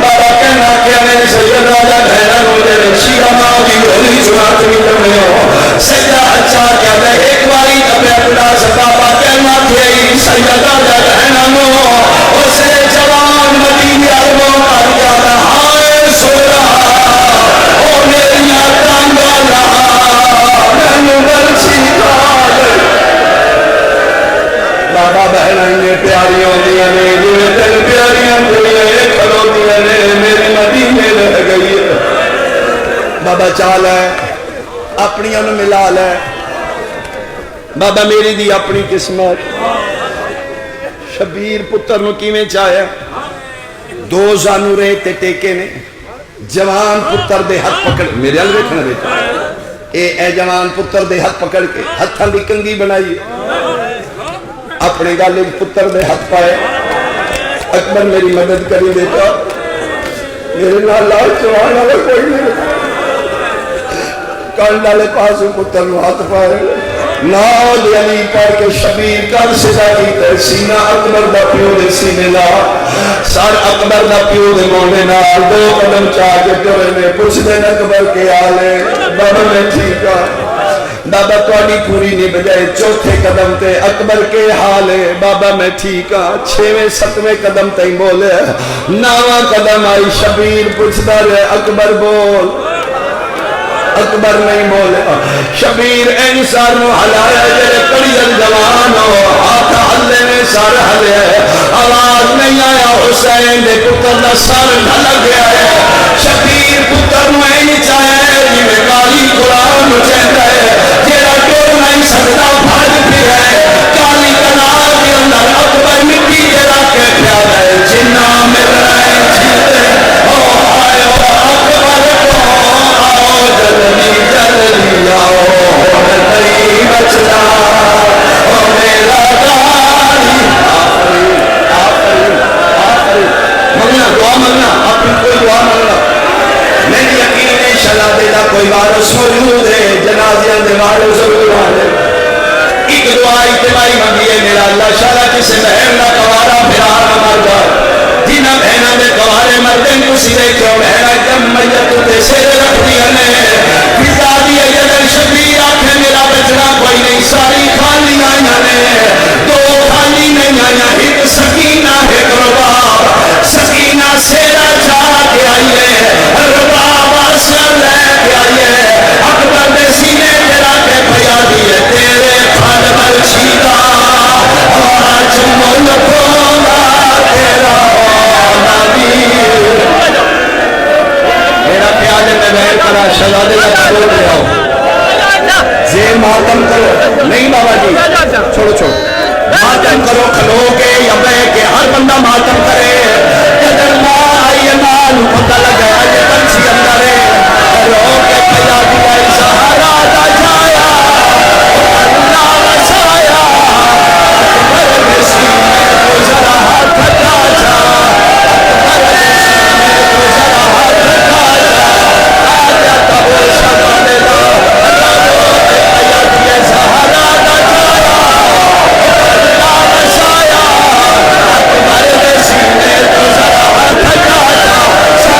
بابا کہنا کہ میں سید راجہ بہنا ہو جائے شیرہ ماں کی گھولی سنات بھی کرنے ہو سیدہ اچھا کیا دے ایک باری کبھی اپنا سے بابا کہنا کہ سید راجہ بہنا ہو اسے جوان مدینی علموں کر جانا ہائے سورا او میری آتان والا میں نورچی دالے بابا بہنائیں پیاریاں دیا نے جوے دل پیاریاں دیا کھڑو دیا نے میری مدینے رہ گئی ہے. بابا چال ہے اپنی ان ملا لے بابا میری دی اپنی قسمت. شبیر پتر نو کیویں چاہیا دو زانو رہے تے ٹیکے نے جوان پتر دے ہاتھ پکڑ میرے حل دیکھنا بیٹا اے جوان پتر دے ہاتھ پکڑ کے ہتھاں دی کنگھی بنائی اپنے گالے پتر دے ہاتھ پائے اکبر میری مدد کری بیٹا میرے لال چوان والے کوئی نہیں کل ڈالے پاسوں پتر نو ہاتھ پائے نال علی پڑھ کے شبیر کر سزا کی تے سینہ اکبر دا پیو دے سینے لا سر اکبر دا پیو دے مونے نال دو قدم چاہ کے ٹورے میں پوچھ دے اکبر کے آلے بابا میں ٹھیک ہے بابا توڑی پوری نہیں بجائے چوتھے قدم تے اکبر کے حال ہے بابا میں ٹھیک ہاں 6ویں 7ویں قدم تے بولے 9واں قدم آئی شبیر پوچھ دے اکبر بول اکبر نہیں بولے شبیر این سار نو حلایا جلے کڑیل جوان ہو ہاتھ حلے میں سار حلے آواز نہیں آیا حسین دے پتر دا سار ڈھل گیا ہے شبیر پتر نو این چاہے جی میں کالی قرآن چاہتا ہے جیڑا ٹور نہیں سکتا بھاگ پھر ہے کالی کنار کے اندر اکبر مٹی جیڑا کے پیار ہے جنہ مل رہے جیتے او آئے او اکبر کو آؤ جلدی جلدی آؤ نہیں بچنا او میرا داری آفرین مگنا دعا مگنا اپنی کوئی دعا مگنا میری یقین ہے شہزادے دا کوئی وارث موجود ہے جنازیاں دے وارث ضرور آنے ایک دعا اجتماعی منگی ہے میرا اللہ شالا کسی بہن دا کوارا پھرا نہ مر جائے جنہ بہنہ دے کوارے مردیں کسی دیکھو بہنہ جب میت دے سیر رکھ دیا نے فضا دی اجدر شبیر آنکھیں میرا بچنا کوئی نہیں ساری خالی آئیاں نے دو خالی نہیں آئیاں ایک سکینہ ہے قربان شہزادے کا تعلق